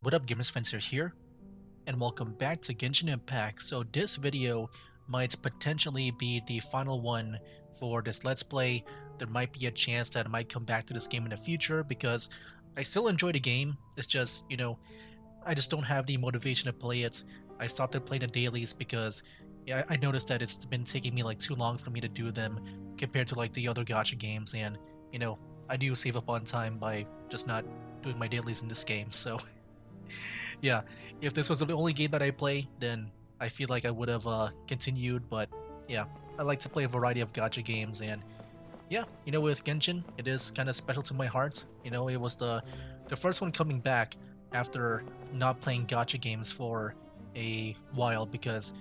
What up, gamers fans are here, and welcome back to Genshin Impact. So this video might potentially be the final one for this Let's Play. There might be a chance that I might come back to this game in the future because I still enjoy the game. It's just, I just don't have the motivation to play it. I stopped playing the dailies because I noticed that it's been taking me like too long for me to do them compared to like the other gacha games, and I do save up on time by just not doing my dailies in this game. So yeah, if this was the only game that I play, then I feel like I would have continued. But yeah, I like to play a variety of gacha games, and yeah, with Genshin, it is kind of special to my heart. It was the first one coming back after not playing gacha games for a while because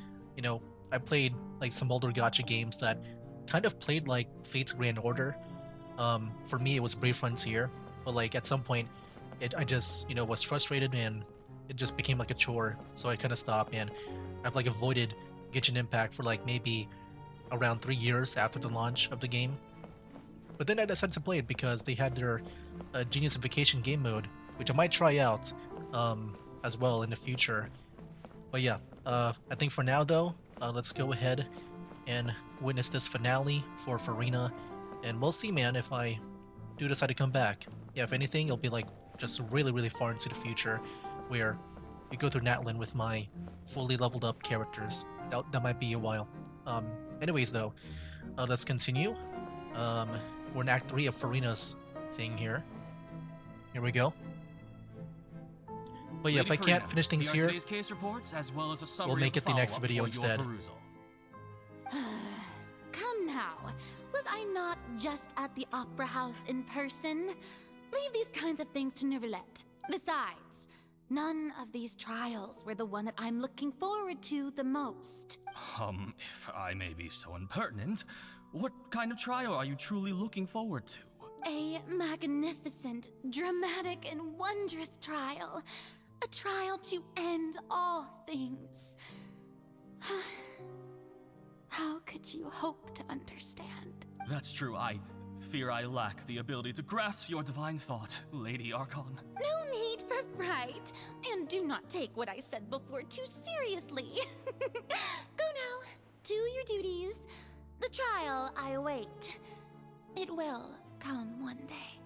I played like some older gacha games that kind of played like Fate's Grand Order. For me, it was Brave Frontier, but like at some point, I just was frustrated and it just became like a chore, so I kind of stopped, and I've like avoided Genshin Impact for like maybe around 3 years after the launch of the game. But then I decided to play it because they had their Genius Vacation game mode, which I might try out as well in the future. But yeah, I think for now though, let's go ahead and witness this finale for Farina, and we'll see, man, if I do decide to come back. Yeah, if anything, it'll be like just really, really far into the future, where we go through Natlin with my fully leveled up characters. That might be a while. Anyways though, let's continue. We're in Act 3 of Farina's thing here. Here we go. But yeah, if I can't finish things here, case reports, as well as a summary we'll make it the next video for instead. Come now, was I not just at the Opera House in person? Leave these kinds of things to Neuvillette. Besides, none of these trials were the one that I'm looking forward to the most. If I may be so impertinent, what kind of trial are you truly looking forward to? A magnificent, dramatic, and wondrous trial. A trial to end all things. How could you hope to understand? That's true, I fear I lack the ability to grasp your divine thought, Lady Archon. No need for fright, and do not take what I said before too seriously. Go now, do your duties. The trial I await. It will come one day.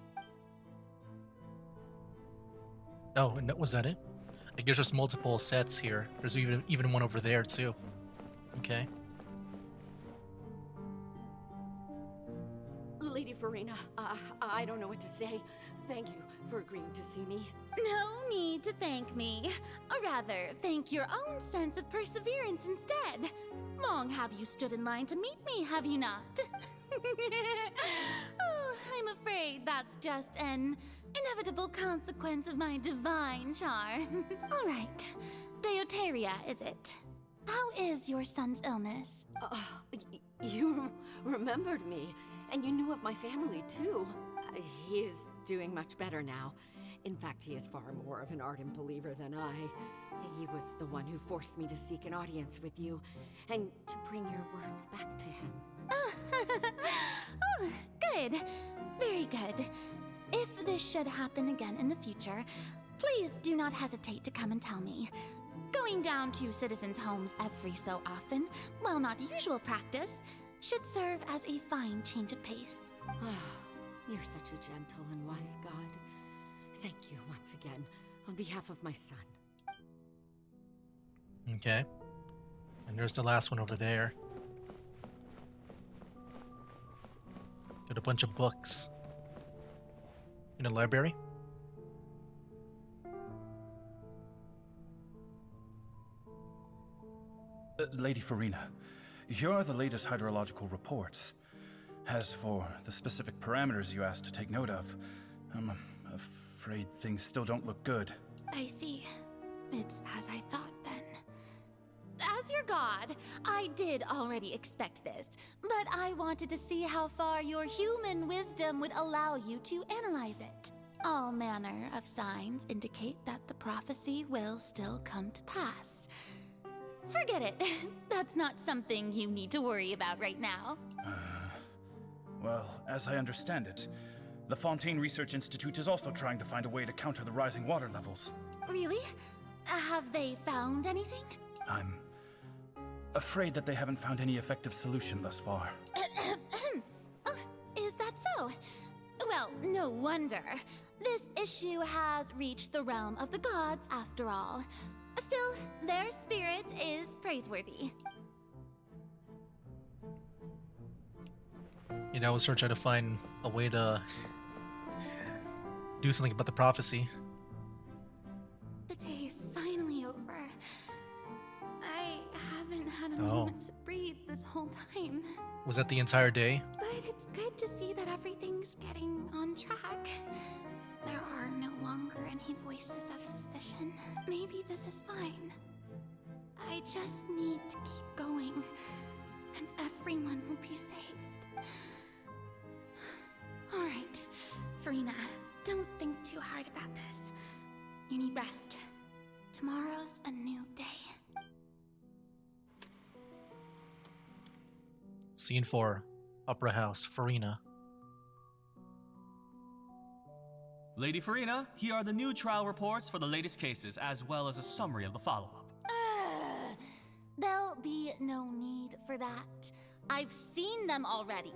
Oh, and was that it? I guess there's multiple sets here. There's even one over there too. Okay. Lady Farina, I don't know what to say. Thank you for agreeing to see me. No need to thank me. Or rather, thank your own sense of perseverance instead. Long have you stood in line to meet me, have you not? Oh, I'm afraid that's just an inevitable consequence of my divine charm. All right, Deoteria, is it? How is your son's illness? You remembered me, and you knew of my family too. He is doing much better now. In fact, he is far more of an ardent believer than I. He was the one who forced me to seek an audience with you, and to bring your words back to him. Oh, good. Very good. If this should happen again in the future, please do not hesitate to come and tell me. Going down to citizens' homes every so often, while not usual practice, should serve as a fine change of pace. You're such a gentle and wise god. Thank you once again, on behalf of my son. Okay. And there's the last one over there. Got a bunch of books. In a library? Lady Farina, here are the latest hydrological reports. As for the specific parameters you asked to take note of, I'm afraid things still don't look good. I see. It's as I thought then. As your god, I did already expect this, but I wanted to see how far your human wisdom would allow you to analyze it. All manner of signs indicate that the prophecy will still come to pass. Forget it. That's not something you need to worry about right now. Well, as I understand it, The Fontaine Research Institute is also trying to find a way to counter the rising water levels. Really? Have they found anything? I'm afraid that they haven't found any effective solution thus far. Oh, is that so? Well, no wonder. This issue has reached the realm of the gods, after all. Still, their spirit is praiseworthy. You know, I was trying to find a way to do something about the prophecy. The day is finally over. I haven't had a Oh. moment to breathe this whole time. Was that the entire day? But it's good to see that everything's getting on track. There are no longer any voices of suspicion. Maybe this is fine. I just need to keep going, and everyone will be saved. Alright, Farina, don't think too hard about this. You need rest. Tomorrow's a new day. Scene 4. Opera House, Farina. Lady Farina, here are the new trial reports for the latest cases, as well as a summary of the follow-up. There'll be no need for that. I've seen them already.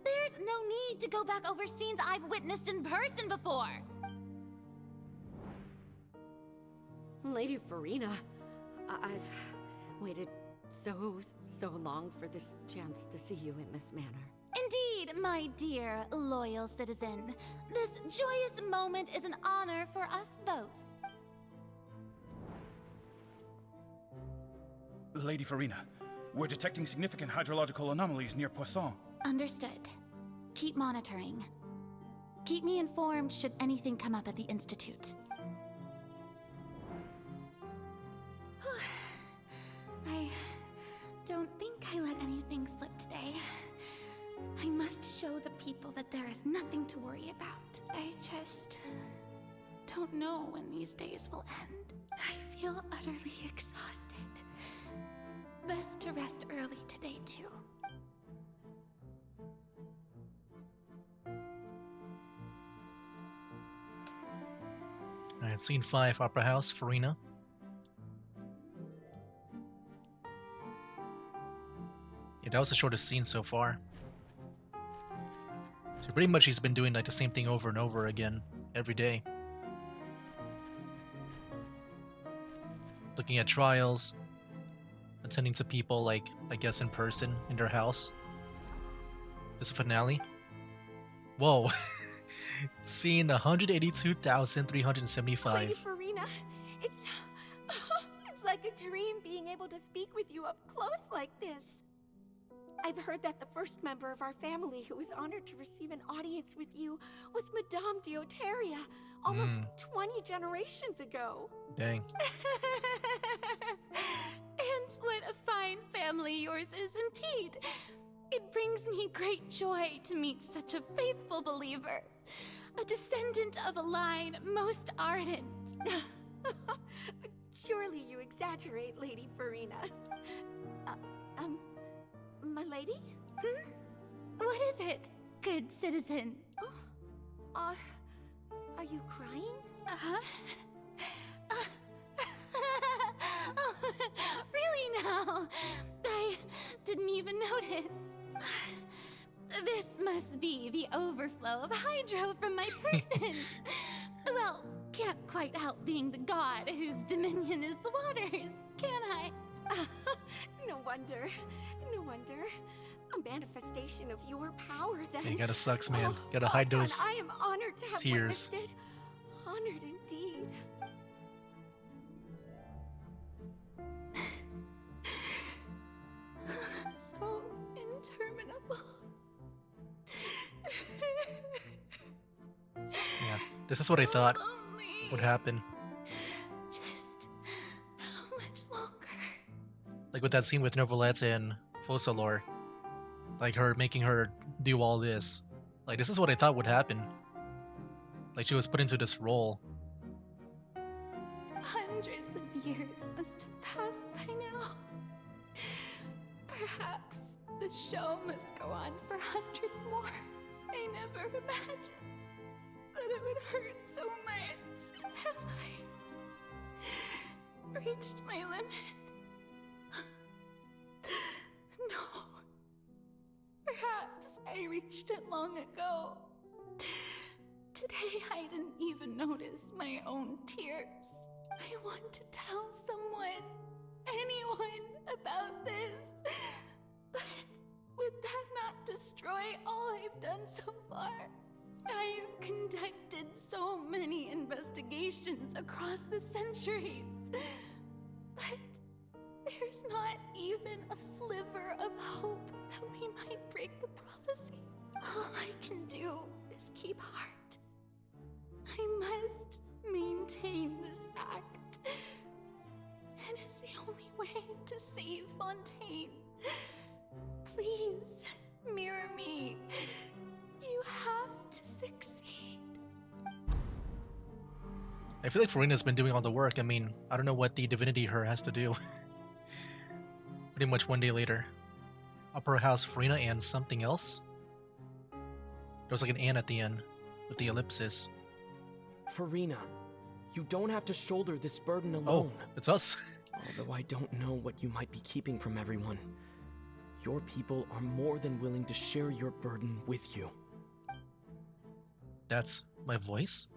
There's no need to go back over scenes I've witnessed in person before. Lady Farina, I've waited so long for this chance to see you in this manner. Indeed, my dear, loyal citizen. This joyous moment is an honor for us both. Lady Farina, we're detecting significant hydrological anomalies near Poisson. Understood. Keep monitoring. Keep me informed should anything come up at the Institute. I don't think I let anything slip today. I must show the people that there is nothing to worry about. I just don't know when these days will end. I feel utterly exhausted. Best to rest early today, too. Alright, Scene 5, Opera House, Farina. Yeah, that was the shortest scene so far. So pretty much he's been doing like the same thing over and over again, every day. Looking at trials, attending to people like, I guess in person, in their house. This a finale? Whoa. Scene 182,375. Lady Farina, it's like a dream being able to speak with you up close like this. I've heard that the first member of our family who was honored to receive an audience with you was Madame Dioteria, almost 20 generations ago. Dang. And what a fine family yours is indeed. It brings me great joy to meet such a faithful believer. A descendant of a line most ardent. Surely you exaggerate, Lady Farina. My lady? What is it, good citizen? Are you crying? Uh-huh. Oh, really now? I didn't even notice. This must be the overflow of hydro from my person. Well, can't quite help being the god whose dominion is the waters, can I? No wonder. No wonder. A manifestation of your power, then. Yeah, kinda sucks, man. Oh, Gotta hide God, those I am honored to have tears. witnessed it. Honored indeed. So interminable. Yeah, this is what I thought Lonely. would happen. Just how much longer? Like with that scene with Novelette and Fossalor. Like her making her do all this. Like this is what I thought would happen. Like she was put into this role. Hundreds of years must have passed by now. Perhaps the show must go on for hundreds more. I never imagined. would hurt so much. Have I reached my limit? No. Perhaps I reached it long ago. Today I didn't even notice my own tears. I want to tell someone, anyone, about this. But would that not destroy all I've done so far? I've conducted so many investigations across the centuries. But there's not even a sliver of hope that we might break the prophecy. All I can do is keep heart. I must maintain this act. It is the only way to save Fontaine. Please, mirror me. You have to succeed. I feel like Farina's been doing all the work. I mean, I don't know what the divinity her has to do. Pretty much one day later. Upper House Farina and something else. There was like an and at the end with the ellipsis. Farina, you don't have to shoulder this burden Oh, alone. it's us. Although I don't know what you might be keeping from everyone. Your people are more than willing to share your burden with you. That's my voice?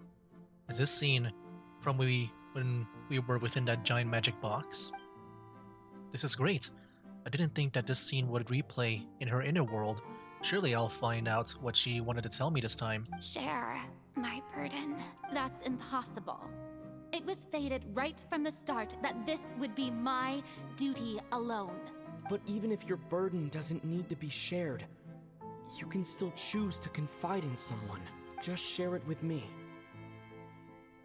Is this scene from when we were within that giant magic box? This is great. I didn't think that this scene would replay in her inner world. Surely I'll find out what she wanted to tell me this time. Share my burden. That's impossible. It was fated right from the start that this would be my duty alone. But even if your burden doesn't need to be shared, you can still choose to confide in someone. Just share it with me.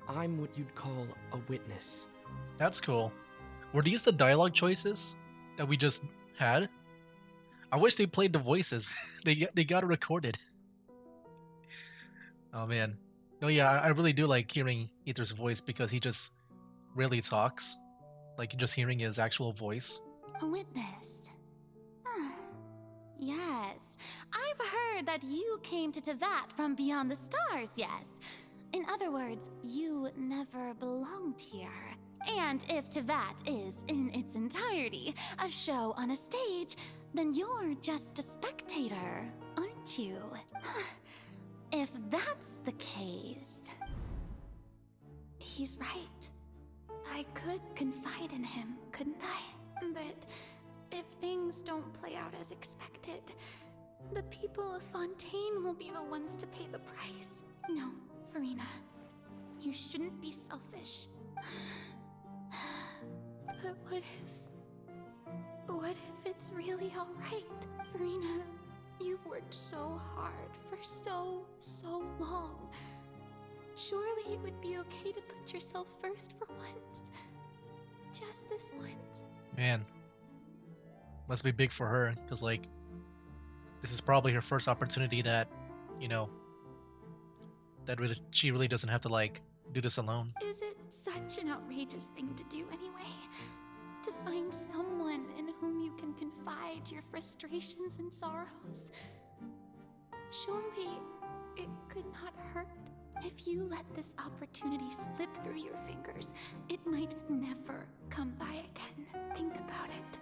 I'm what you'd call a witness. That's cool. Were these the dialogue choices that we just had? I wish they played the voices. they got it recorded. Oh man. No, yeah, I really do like hearing Ether's voice because he just really talks. Like just hearing his actual voice. A witness. Yes. I've heard that you came to Tevat from beyond the stars, yes. In other words, you never belonged here. And if Tevat is, in its entirety, a show on a stage, then you're just a spectator, aren't you? If that's the case... He's right. I could confide in him, couldn't I? But if things don't play out as expected, the people of Fontaine will be the ones to pay the price. No, Farina, you shouldn't be selfish. But what if it's really alright? Farina, you've worked so hard for so long. Surely it would be okay to put yourself first for once. Just this once. Man. Must be big for her, because like, this is probably her first opportunity that, you know, that really, she really doesn't have to like, do this alone. Is it such an outrageous thing to do anyway? To find someone in whom you can confide your frustrations and sorrows? Surely it could not hurt. If you let this opportunity slip through your fingers, it might never come by again. Think about it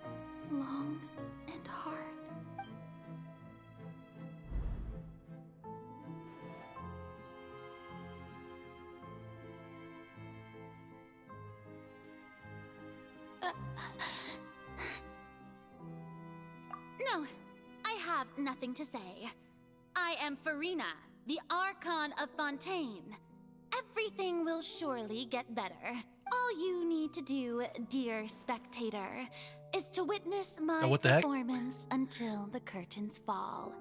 long and hard. No, I have nothing to say. I am Farina, the Archon of Fontaine. Everything will surely get better. All you need to do, dear spectator, is to witness my what the heck? performance until the curtains fall.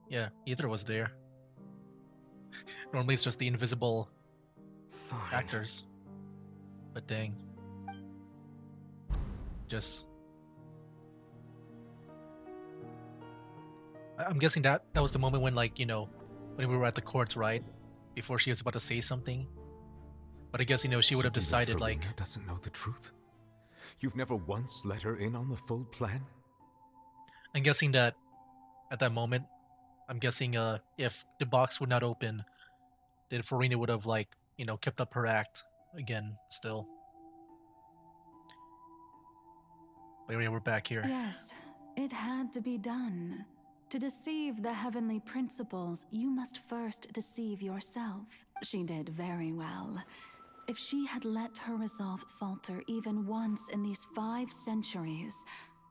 Yeah, Ether was there. Normally it's just the invisible Fine. actors. But dang. Just... I'm guessing that was the moment when, like, you know, when we were at the courts, right? Before she was about to say something. But I guess, you know, she would have decided, like... Farina doesn't know the truth? You've never once let her in on the full plan? I'm guessing that at that moment, I'm guessing if the box would not open, then Farina would have like, you know, kept up her act again still. But yeah, we're back here. Yes, it had to be done. To deceive the heavenly principles, you must first deceive yourself. She did very well. If she had let her resolve falter even once in these 5 centuries,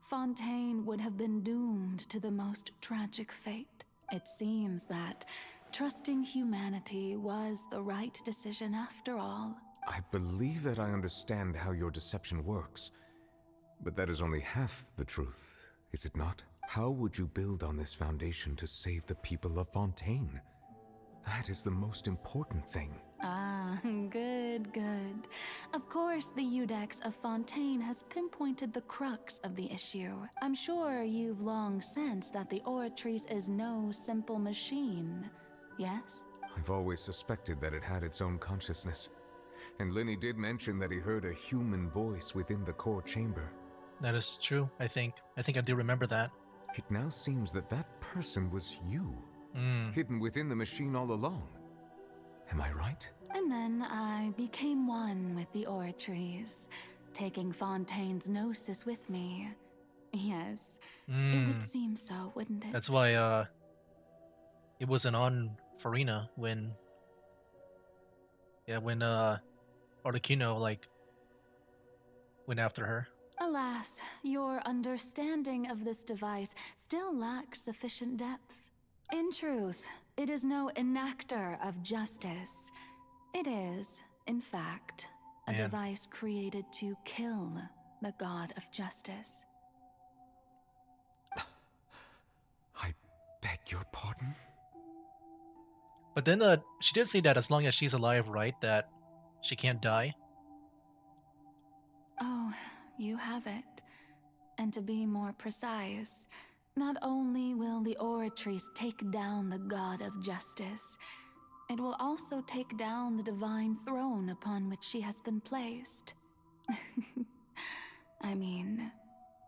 Fontaine would have been doomed to the most tragic fate. It seems that trusting humanity was the right decision after all. I believe that I understand how your deception works, but that is only half the truth, is it not? How would you build on this foundation to save the people of Fontaine? That is the most important thing. Ah, good, good. Of course, the Iudex of Fontaine has pinpointed the crux of the issue. I'm sure you've long sensed that the Oratrice is no simple machine, yes? I've always suspected that it had its own consciousness. And Lenny did mention that he heard a human voice within the core chamber. That is true, I think. I do remember that. It now seems that that person was you, hidden within the machine all along. Am I right? And then I became one with the Oratrice, taking Fontaine's gnosis with me. Yes, it would seem so, wouldn't it? That's why it wasn't on Farina when Arlecchino like went after her. Alas, your understanding of this device still lacks sufficient depth. In truth, it is no enactor of justice. It is, in fact, a device created to kill the god of justice. I beg your pardon? But then she did say that as long as she's alive, right, that she can't die. Oh, you have it. And to be more precise, not only will the Oratrice take down the god of justice, it will also take down the divine throne upon which she has been placed. I mean,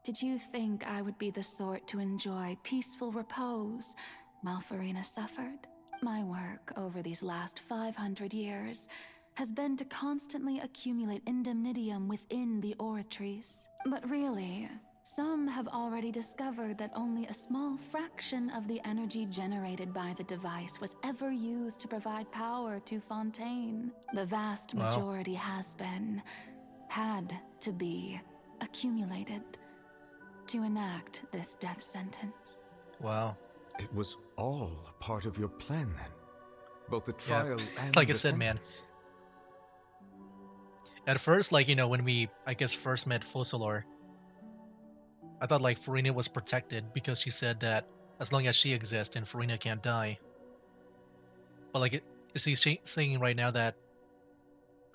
did you think I would be the sort to enjoy peaceful repose while Farina suffered? My work over these last 500 years has been to constantly accumulate indemnitium within the Oratrice. But really, some have already discovered that only a small fraction of the energy generated by the device was ever used to provide power to Fontaine. The vast majority had to be accumulated to enact this death sentence. Wow. It was all a part of your plan then? Both the trial and like the I said, man. sentence? At first, like, you know, when we, I guess, first met Focalor, I thought, like, Farina was protected because she said that as long as she exists and Farina can't die. But, like, is he saying right now that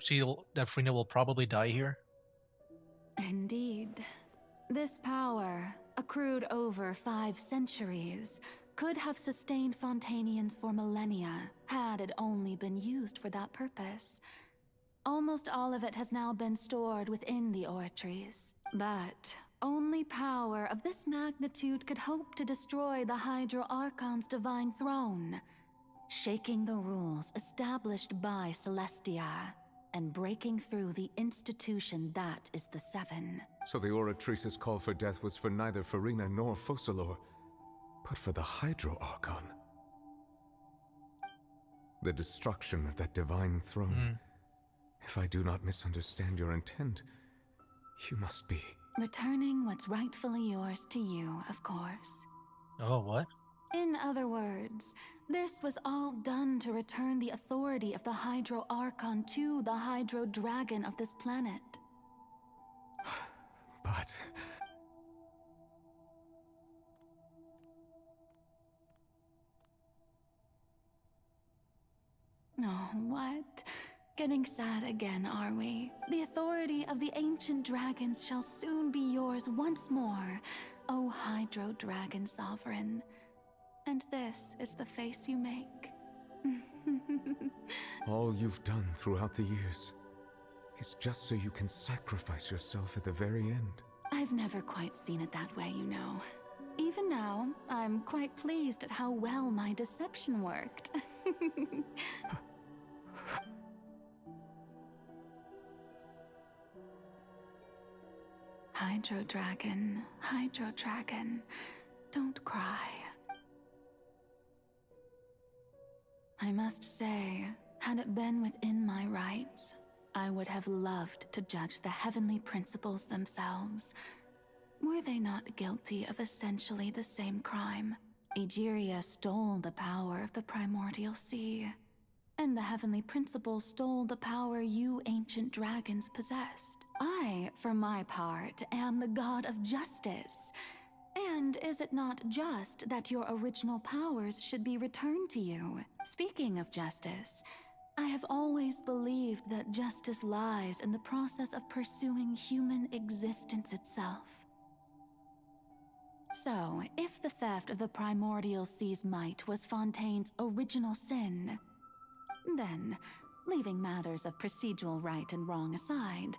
Farina will probably die here? Indeed. This power, accrued over 5 centuries, could have sustained Fontainians for millennia, had it only been used for that purpose. Almost all of it has now been stored within the Oratrice. But only power of this magnitude could hope to destroy the Hydro Archon's divine throne, shaking the rules established by Celestia, and breaking through the institution that is the Seven. So the Oratrice's call for death was for neither Farina nor Focalor, but for the Hydro Archon. The destruction of that divine throne. If I do not misunderstand your intent, you must be... returning what's rightfully yours to you, of course. Oh, what? In other words, this was all done to return the authority of the Hydro Archon to the Hydro Dragon of this planet. But... Oh, what? Getting sad again, are we? The authority of the ancient dragons shall soon be yours once more, O Hydro Dragon Sovereign. And this is the face you make. all you've done throughout the years is just so you can sacrifice yourself at the very end. I've never quite seen it that way, you know. even now, I'm quite pleased at how well my deception worked. Hydro Dragon, don't cry. I must say, had it been within my rights, I would have loved to judge the heavenly principles themselves. Were they not guilty of essentially the same crime? Egeria stole the power of the primordial sea, and the heavenly principles stole the power you ancient dragons possessed. I, for my part, am the god of justice. And is it not just that your original powers should be returned to you? Speaking of justice, I have always believed that justice lies in the process of pursuing human existence itself. So, if the theft of the primordial sea's might was Fontaine's original sin, then, leaving matters of procedural right and wrong aside,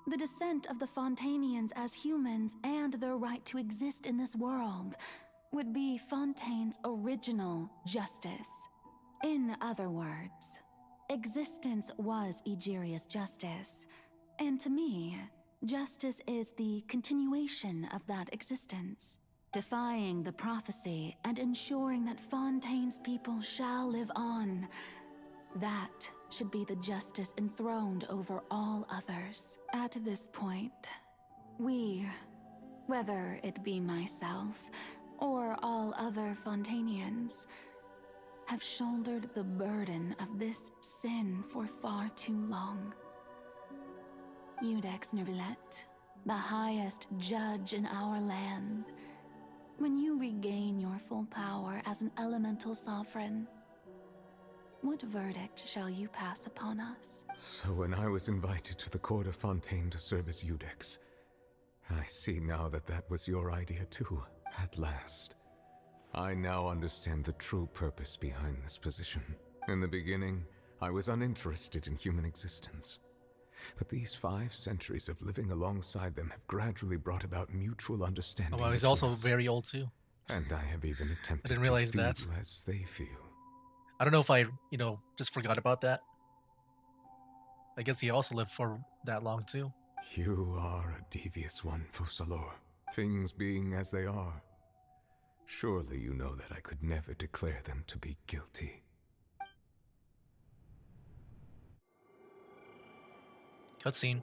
the descent of the Fontainians as humans and their right to exist in this world would be Fontaine's original justice. In other words, existence was Egeria's justice, and to me, justice is the continuation of that existence, defying the prophecy and ensuring that Fontaine's people shall live on. That should be the justice enthroned over all others. At this point, we, whether it be myself or all other Fontainians, have shouldered the burden of this sin for far too long. Iudex Neuvillette, the highest judge in our land, when you regain your full power as an elemental sovereign, what verdict shall you pass upon us? So when I was invited to the court of Fontaine to serve as Iudex, I see now that that was your idea too, at last. I now understand the true purpose behind this position. In the beginning, I was uninterested in human existence. But these 5 centuries of living alongside them have gradually brought about mutual understanding. Oh, well, he's also very old too. And I have even attempted I didn't realize to feel that. as they feel. I don't know if I, just forgot about that. I guess he also lived for that long too. You are a devious one, Focalor. Things being as they are, surely you know that I could never declare them to be guilty. Cutscene.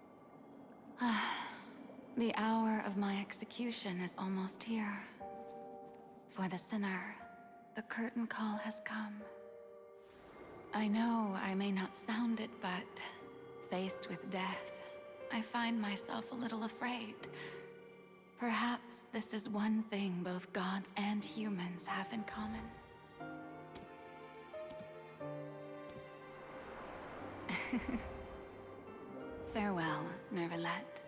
The hour of my execution is almost here. For the sinner, the curtain call has come. I know I may not sound it, but faced with death, I find myself a little afraid. Perhaps this is one thing both gods and humans have in common. Farewell, Neuvillette.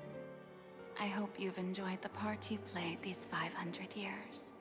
I hope you've enjoyed the part you played these 500 years.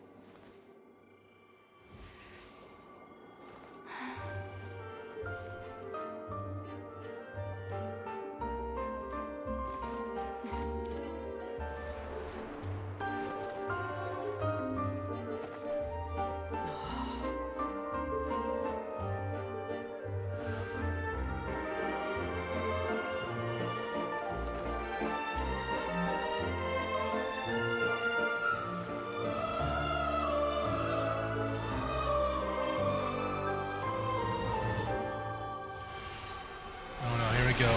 Oh no, here we go.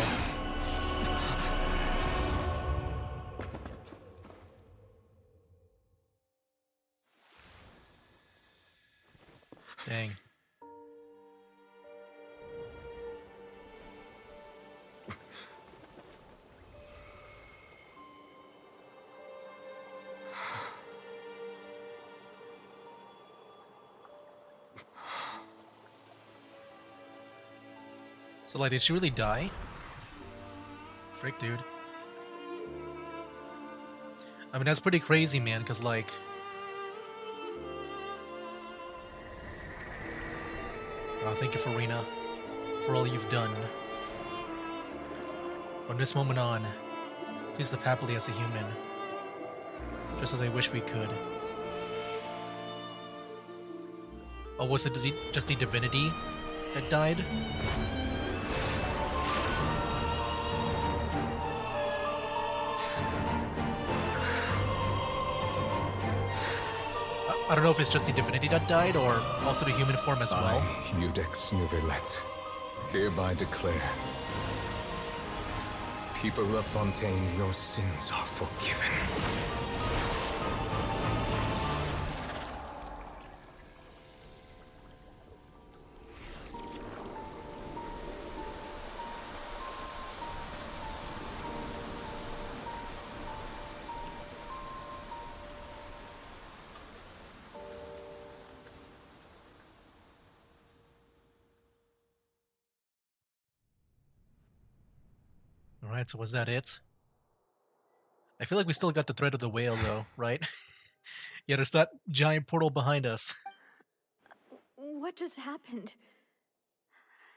Dang. So, like, did she really die? Frick, dude. I mean, that's pretty crazy, man, because, like... thank you, Farina, for all you've done. From this moment on, please live happily as a human. Just as I wish we could. Oh, was it just the divinity that died? I don't know if it's just the divinity that died, or also the human form as well. I, Judex Nuvelet, hereby declare, people of Fontaine, your sins are forgiven. Alright, so was that it? I feel like we still got the thread of the whale, though, right? Yeah, there's that giant portal behind us. What just happened?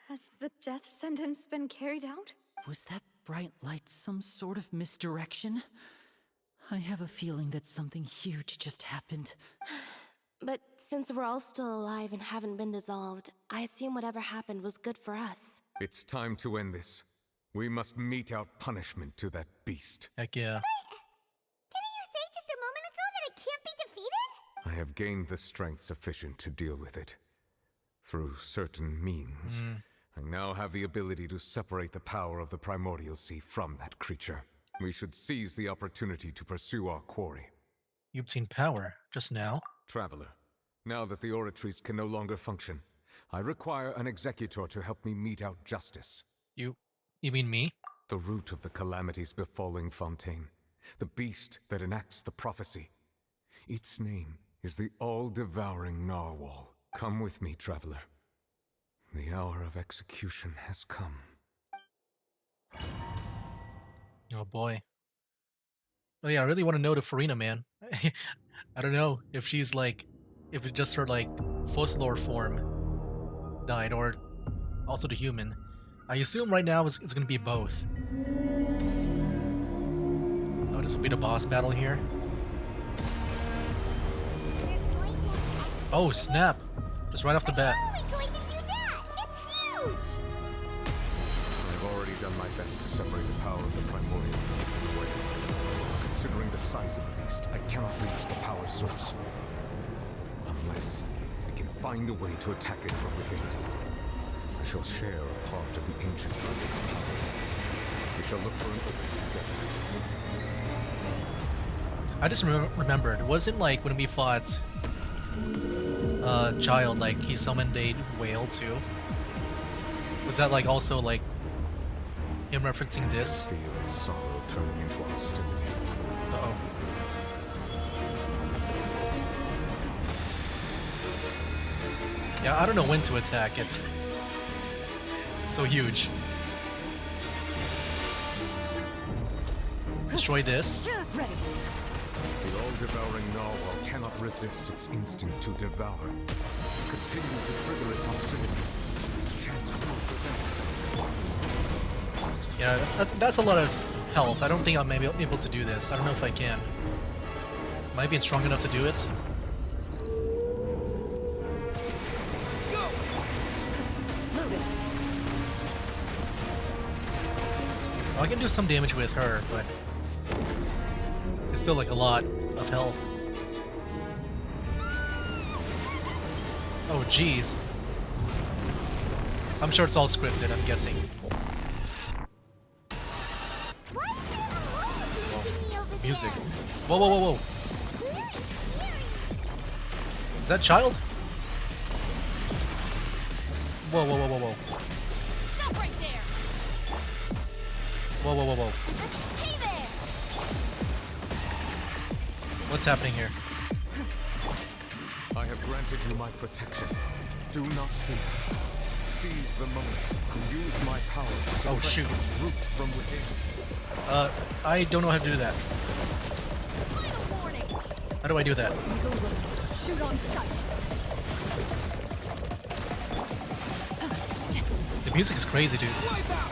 Has the death sentence been carried out? Was that bright light some sort of misdirection? I have a feeling that something huge just happened. But since we're all still alive and haven't been dissolved, I assume whatever happened was good for us. It's time to end this. We must mete out punishment to that beast. Heck yeah. Didn't you say just a moment ago that it can't be defeated? I have gained the strength sufficient to deal with it. Through certain means, I now have the ability to separate the power of the Primordial Sea from that creature. We should seize the opportunity to pursue our quarry. You obtained power just now. Traveler, now that the oratories can no longer function, I require an executor to help me mete out justice. You mean me? The root of the calamities befalling Fontaine. The beast that enacts the prophecy. Its name is the all-devouring Narwhal. Come with me, traveler. The hour of execution has come. Oh boy. Oh yeah, I really want to know the Farina, man. I don't know if she's like, if it's just her like Fossilor form died, or also the human. I assume right now it's going to be both. Oh, this will be the boss battle here. Oh snap! Just right off the bat. How are we going to do that? It's huge! I've already done my best to separate the power of the Primordial Sea from the whale. Considering the size of the beast, I cannot reach the power source. Unless we can find a way to attack it from within. I shall share a part of the ancient dragon's power. We shall look for an opening together. I just remembered. It wasn't like when we fought Child, like he summoned a whale too. Was that like also like him referencing this? I feel its sorrow turning into hostility. Uh-oh. Yeah, I don't know when to attack it. So huge. Destroy this. The all-devouring narwhal cannot resist its instinct to devour. Continue to trigger its hostility. Chance will present itself. Yeah, that's a lot of health. I don't think I'm maybe able to do this. I don't know if I can. Am I being strong enough to do it? Well, I can do some damage with her, but it's still like a lot of health. Oh, jeez. I'm sure it's all scripted, I'm guessing. Whoa. Music. Whoa, whoa, whoa, whoa. Is that Child? Whoa, whoa, whoa, whoa, whoa. Stop right there! Whoa, whoa, whoa, whoa. Hey there! What's happening here? I have granted you my protection. Do not fear. Seize the moment and use my power to suppress shoot. its root from within. I don't know how to do that. Final warning! How do I do that? Shoot on sight. The music is crazy, dude. Hey there!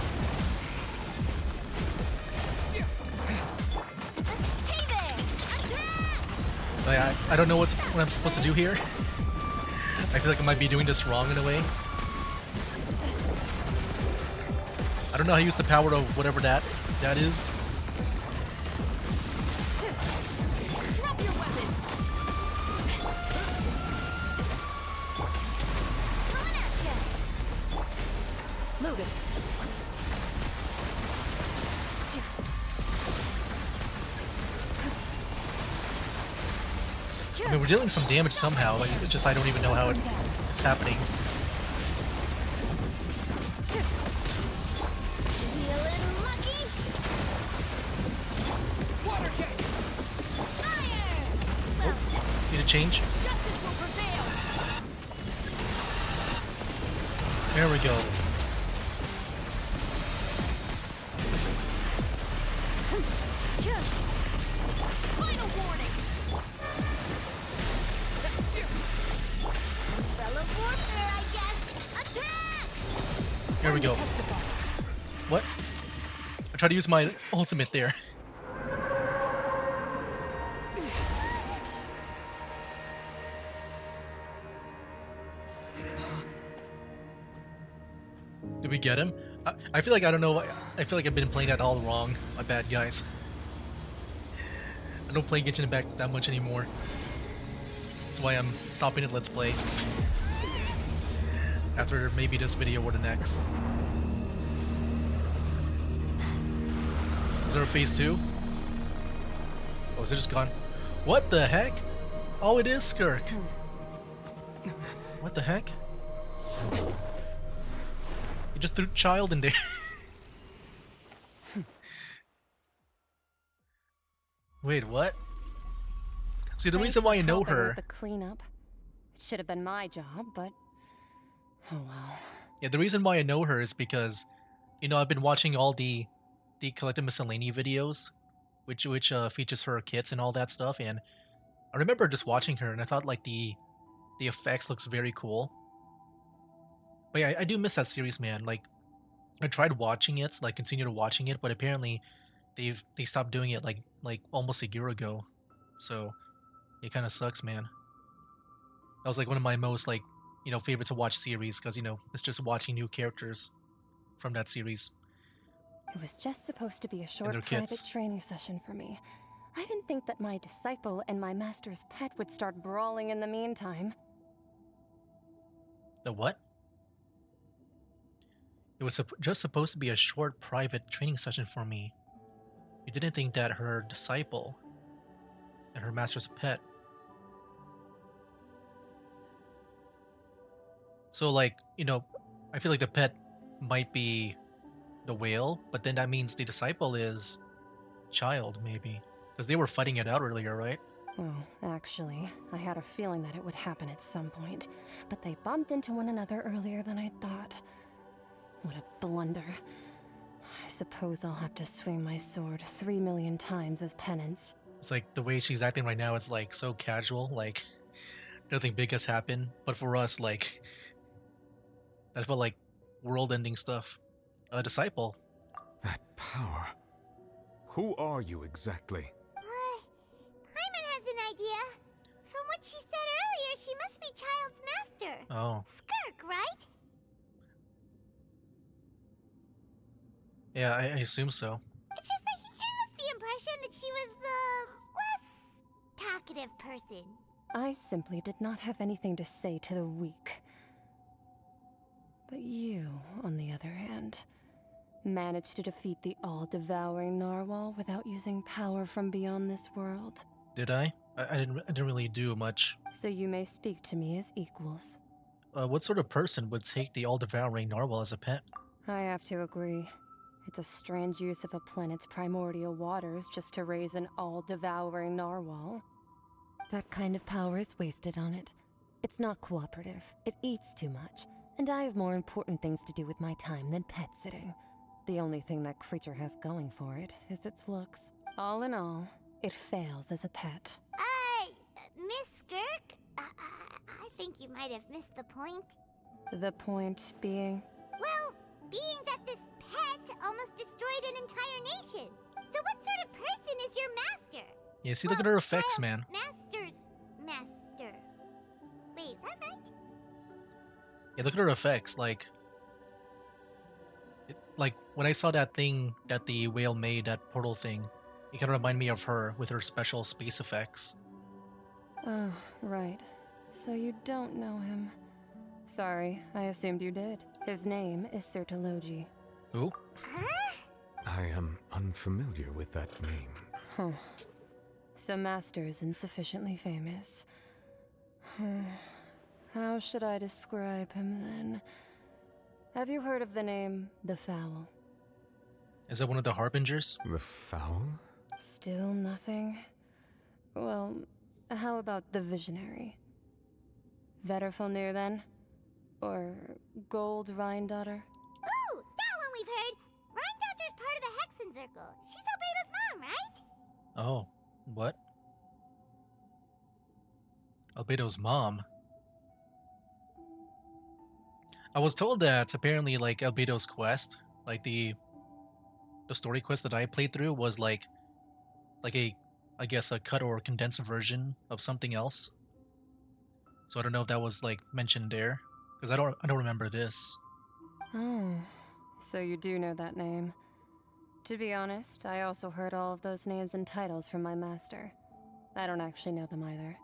Attack! I don't know what I'm supposed to do here. I feel like I might be doing this wrong in a way. I don't know how to use the power of whatever that is. Drop your weapons! Coming at ya! Loaded. I mean, we're dealing some damage somehow. Like, it's just I don't even know how it's happening. Feeling lucky? Water jet! Fire! Well, Need a change? justice will prevail! There we go. Final warning! Umbrella warfare, I guess! Attack! There we go. What? I tried to use my ultimate there. Did we get him? I feel like I don't know. I feel like I've been playing that all wrong. My bad, guys. I don't play Genshin Impact that much anymore. That's why I'm stopping at Let's Play. After maybe this video or the next. Is there a phase 2? Oh, is it just gone? What the heck? Oh, it is Skirk. What the heck? You just threw child in there. Wait, what? See, the reason why I know her... The cleanup. It should have been my job, but oh well. Yeah, the reason why I know her is because, you know, I've been watching all the collective miscellany videos, which features her kits and all that stuff, and I remember just watching her and I thought like the effects looks very cool. But yeah, I do miss that series, man. Like, I tried watching it, like continued watching it, but apparently they stopped doing it like almost a year ago. So it kind of sucks, man. That was like one of my most like, you know, favorite to watch series because, you know, it's just watching new characters from that series. It was just supposed to be a short their private kids. training session for me. I didn't think that my disciple and my master's pet would start brawling in the meantime. The what? It was just supposed to be a short private training session for me. You didn't think that her disciple and her master's pet. So like, you know, I feel like the pet might be the whale, but then that means the disciple is child, maybe. Because they were fighting it out earlier, right? Well, actually, I had a feeling that it would happen at some point, but they bumped into one another earlier than I thought. What a blunder. I suppose I'll have to swing my sword 3 million times as penance. It's like the way she's acting right now, it's like so casual, like nothing big has happened. But for us, like, that felt like world-ending stuff. A disciple. That power. Who are you exactly? Paimon has an idea. From what she said earlier, she must be Child's master. Oh. Skirk, right? Yeah, I assume so. It's just that he gave us the impression that she was the less talkative person. I simply did not have anything to say to the weak. But you, on the other hand, managed to defeat the all-devouring narwhal without using power from beyond this world. Did I? I didn't really do much. So you may speak to me as equals. What sort of person would take the all-devouring narwhal as a pet? I have to agree. It's a strange use of a planet's primordial waters just to raise an all-devouring narwhal. That kind of power is wasted on it. It's not cooperative. It eats too much. And I have more important things to do with my time than pet sitting. The only thing that creature has going for it is its looks. All in all, it fails as a pet. Miss Skirk? I think you might have missed the point. The point being? Well, being that this pet almost destroyed an entire nation. So what sort of person is your master? Yeah, see, look at her effects, man. Master's master. Wait, is that right? Yeah, look at her effects. Like when I saw that thing that the whale made, that portal thing, it kind of reminded me of her with her special space effects. Oh, right. So you don't know him. Sorry, I assumed you did. His name is Sertologi. Who? I am unfamiliar with that name. Huh. So Master isn't sufficiently famous. How should I describe him then? Have you heard of the name The Fowl? Is that one of the harbingers? The Fowl? Still nothing? Well, how about the Visionary? Vetterfalnir then? Or Gold Rhine-daughter? Ooh, that one we've heard. Rhine-daughter's part of the Hexen Circle. She's Albedo's mom, right? Oh, what? Albedo's mom. I was told that apparently, like, Albedo's quest, like the story quest that I played through was like a, I guess, a cut or condensed version of something else. So I don't know if that was like mentioned there, because I don't remember this. Oh, so you do know that name. To be honest, I also heard all of those names and titles from my master. I don't actually know them either.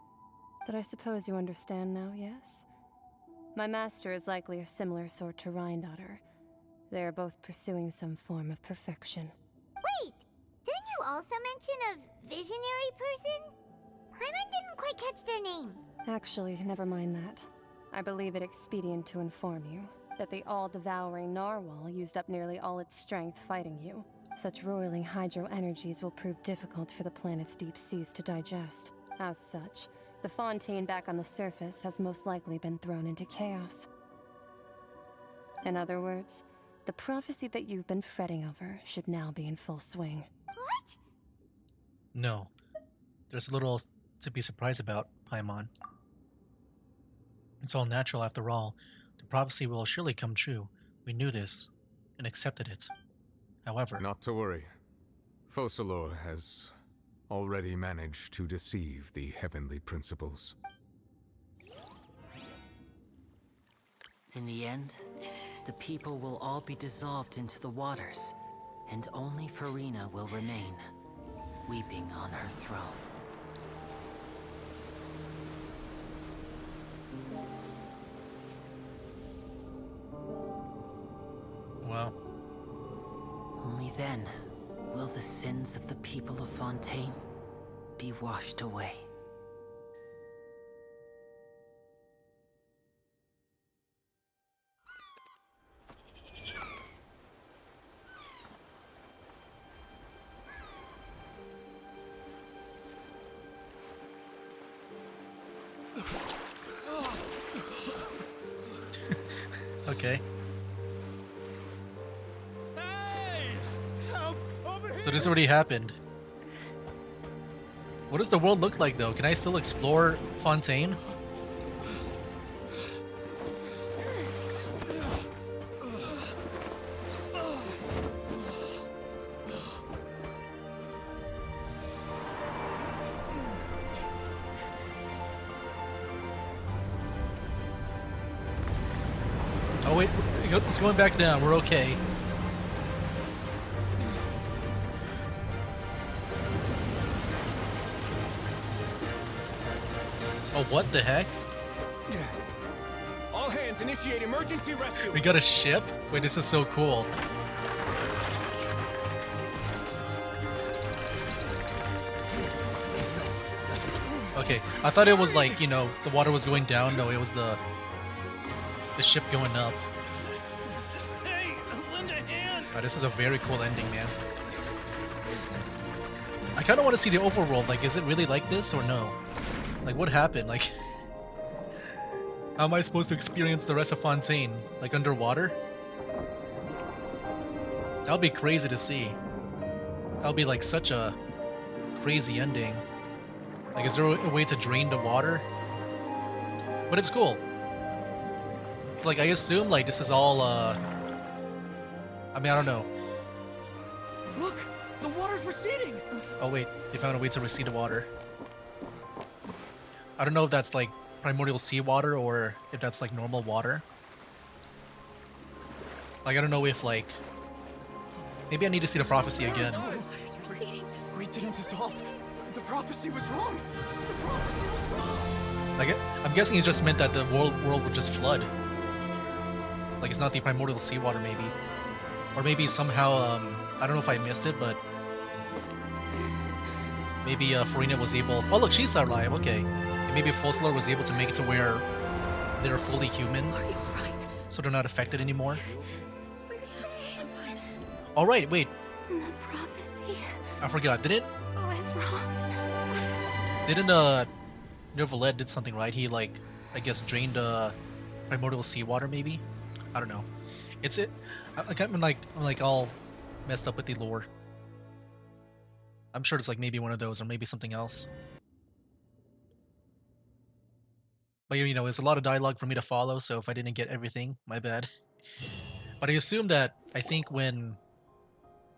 But I suppose you understand now, yes? My master is likely a similar sort to Rhine-daughter. They are both pursuing some form of perfection. Wait, didn't you also mention a visionary person? Paimon didn't quite catch their name. Actually, never mind that. I believe it expedient to inform you that the all-devouring narwhal used up nearly all its strength fighting you. Such roiling hydro energies will prove difficult for the planet's deep seas to digest. As such, the Fontaine back on the surface has most likely been thrown into chaos. In other words, the prophecy that you've been fretting over should now be in full swing. What? No. There's a little to be surprised about, Paimon. It's all natural after all. The prophecy will surely come true. We knew this, and accepted it. However... Not to worry. Focalor has already managed to deceive the heavenly principles. In the end, the people will all be dissolved into the waters, and only Farina will remain, weeping on her throne. Wow. Only then will the sins of the people of Fontaine be washed away. Okay. So this already happened. What does the world look like though? Can I still explore Fontaine? Oh wait, it's going back down. We're okay. Oh, what the heck? All hands, initiate emergency rescue. We got a ship? Wait, this is so cool. Okay, I thought it was like, you know, the water was going down. No, it was the ship going up. Hey, lend a hand. Wow, this is a very cool ending, man. I kind of want to see the overworld. Like, is it really like this or no? Like, what happened? Like, how am I supposed to experience the rest of Fontaine? Like, underwater? That would be crazy to see. That would be, like, such a crazy ending. Like, is there a way to drain the water? But it's cool. It's like, I assume, like, this is all, I mean, I don't know. Look! The water's receding! Oh, wait. They found a way to recede the water. I don't know if that's like primordial seawater or if that's like normal water. Like, I don't know if, like... Maybe I need to see the prophecy again. We didn't dissolve. The prophecy was wrong. Like, I'm guessing it just meant that the world would just flood. Like, it's not the primordial seawater, maybe. Or maybe somehow, I don't know if I missed it, but... Maybe Farina was able... Oh, look, she's alive, okay. And maybe Fossilor was able to make it to where they're fully human. Are you alright? So they're not affected anymore. Alright, wait. The prophecy I forgot, didn't... was wrong. Didn't, Nervalet did something, right? He, like, I guess drained, primordial seawater, maybe? I don't know. It's it. I'm like all messed up with the lore. I'm sure it's like maybe one of those or maybe something else. But you know, there's a lot of dialogue for me to follow, so if I didn't get everything, my bad. But I assume that I think when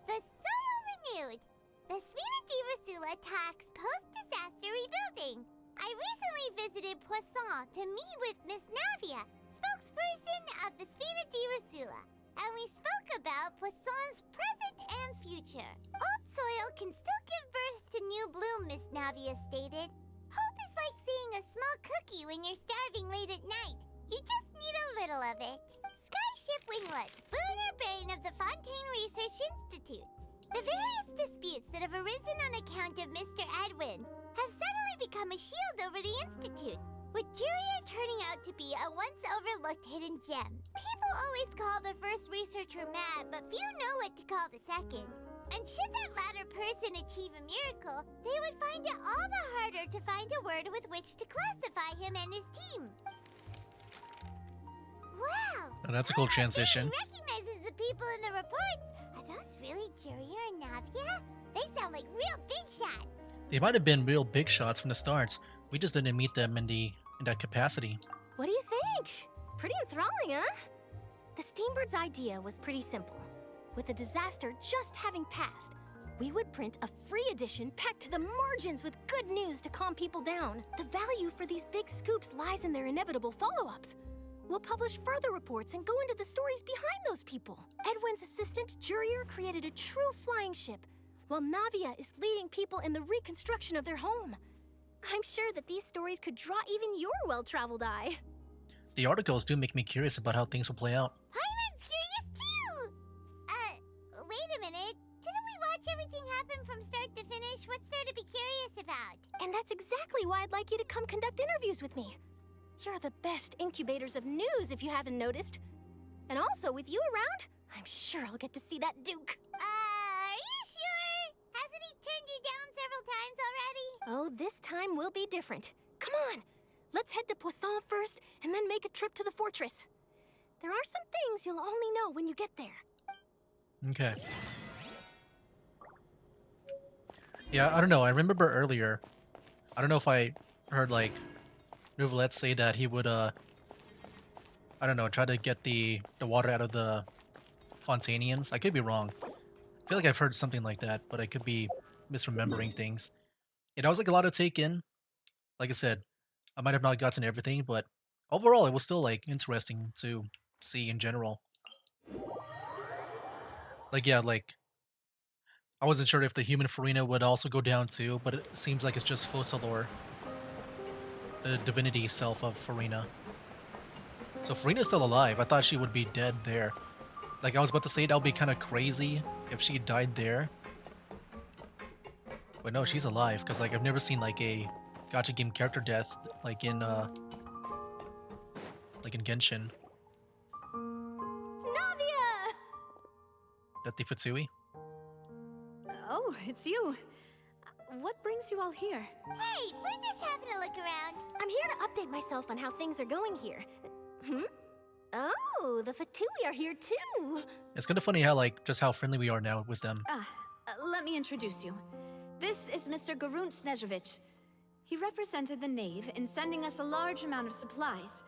The soil renewed. The Spina di Rasula talks post-disaster rebuilding. I recently visited Poisson to meet with Miss Navia, spokesperson of the Spina di Rasula, and we spoke about Poisson's present and future. Old soil can still give birth to new bloom, Miss Navia stated. Hope is like seeing a small cookie when you're starving late at night. You just need a little of it. Skyship Winglet, booner brain of the Fontaine Research Institute. The various disputes that have arisen on account of Mr. Edwin have suddenly become a shield over the Institute, with Jurier turning out to be a once-overlooked hidden gem. People always call the first researcher mad, but few know what to call the second. And should that latter person achieve a miracle, they would find it all the harder to find a word with which to classify him and his team. Wow! oh, that's a cool transition. He recognizes the people in the reports. Are those really Jurier and Navia? They sound like real big shots. They might have been real big shots from the start. We just didn't meet them in that capacity. What do you think? Pretty enthralling, huh? The Steambird's idea was pretty simple. With the disaster just having passed, we would print a free edition packed to the margins with good news to calm people down. The value for these big scoops lies in their inevitable follow-ups. We'll publish further reports and go into the stories behind those people. Edwin's assistant, Jurier, created a true flying ship, while Navia is leading people in the reconstruction of their home. I'm sure that these stories could draw even your well-traveled eye. The articles do make me curious about how things will play out. Hyman's curious too! Wait a minute. Didn't we watch everything happen from start to finish? What's there to be curious about? And that's exactly why I'd like you to come conduct interviews with me. You're the best incubators of news, if you haven't noticed. And also, with you around, I'm sure I'll get to see that Duke. Are you sure? Hasn't he turned you down several times already? Oh, this time will be different. Come on, let's head to Poisson first, and then make a trip to the fortress. There are some things you'll only know when you get there. Okay. Yeah, I don't know. I remember earlier. I don't know if I heard like Nouvelet say that he would I don't know, try to get the water out of the Fontainians. I could be wrong. I feel like I've heard something like that, but I could be misremembering things. It was like a lot to take in. Like I said, I might have not gotten everything, but overall it was still like interesting to see in general. Like yeah, like I wasn't sure if the human Farina would also go down too, but it seems like it's just Focalor, the divinity self of Farina. So Farina's still alive. I thought she would be dead there. Like I was about to say that would be kind of crazy if she died there. But no, she's alive because like I've never seen like a gacha game character death like in Genshin. Navia! That the Futsui. Oh, it's you. What brings you all here? Hey, we're just having a look around. I'm here to update myself on how things are going here. Oh, the Fatui are here too. It's kind of funny how like just how friendly we are now with them. Let me introduce you. This is Mr. Garunt Snežević. He represented the Knave in sending us a large amount of supplies,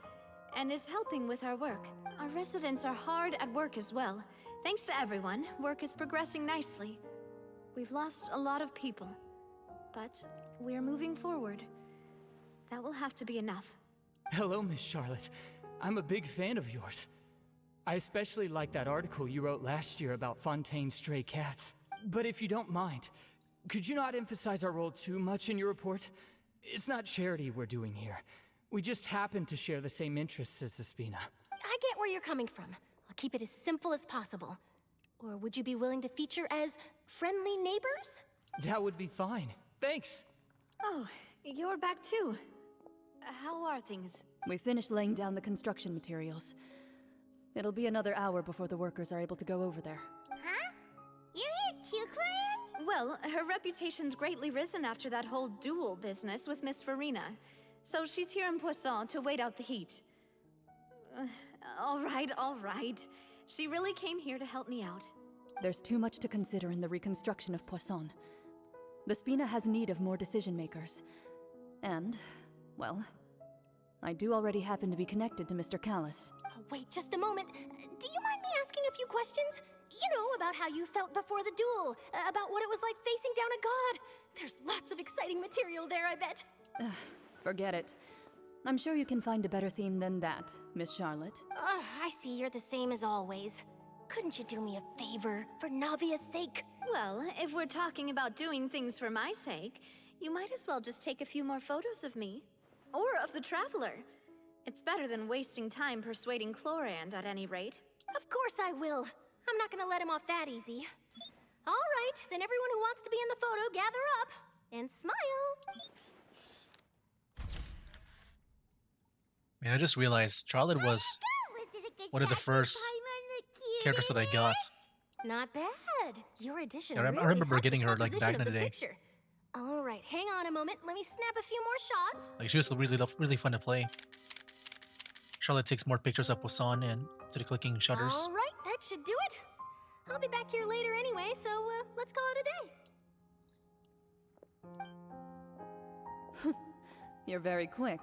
and is helping with our work. Our residents are hard at work as well. Thanks to everyone, work is progressing nicely. We've lost a lot of people, but we're moving forward. That will have to be enough. Hello, Miss Charlotte. I'm a big fan of yours. I especially like that article you wrote last year about Fontaine's stray cats. But if you don't mind, could you not emphasize our role too much in your report? It's not charity we're doing here. We just happen to share the same interests as the Spina. I get where you're coming from. I'll keep it as simple as possible. Or would you be willing to feature as friendly neighbors? That would be fine. Thanks. Oh, you're back too. How are things? We finished laying down the construction materials. It'll be another hour before the workers are able to go over there. Huh? You're here too, Clarant? Well, her reputation's greatly risen after that whole duel business with Miss Farina. So she's here in Poisson to wait out the heat. All right. She really came here to help me out. There's too much to consider in the reconstruction of Poisson. The Spina has need of more decision-makers. And, well, I do already happen to be connected to Mr. Callis. Oh, wait just a moment. Do you mind me asking a few questions? You know, about how you felt before the duel, about what it was like facing down a god. There's lots of exciting material there, I bet. Forget it. I'm sure you can find a better theme than that, Miss Charlotte. I see you're the same as always. Couldn't you do me a favor, for Navia's sake? Well, if we're talking about doing things for my sake, you might as well just take a few more photos of me. Or of the Traveler. It's better than wasting time persuading Chlorand at any rate. Of course I will. I'm not gonna let him off that easy. All right, then everyone who wants to be in the photo, gather up. And smile. Man, I just realized Charlotte was one of the first characters that I got. Not bad. Your addition I really remember helped getting the her like back in composition the of day. picture. All right, hang on a moment. Let me snap a few more shots. Like she was really fun to play. Charlotte takes more pictures of Poisson and to the clicking shutters. All right, that should do it. I'll be back here later anyway, so let's call it a day. You're very quick.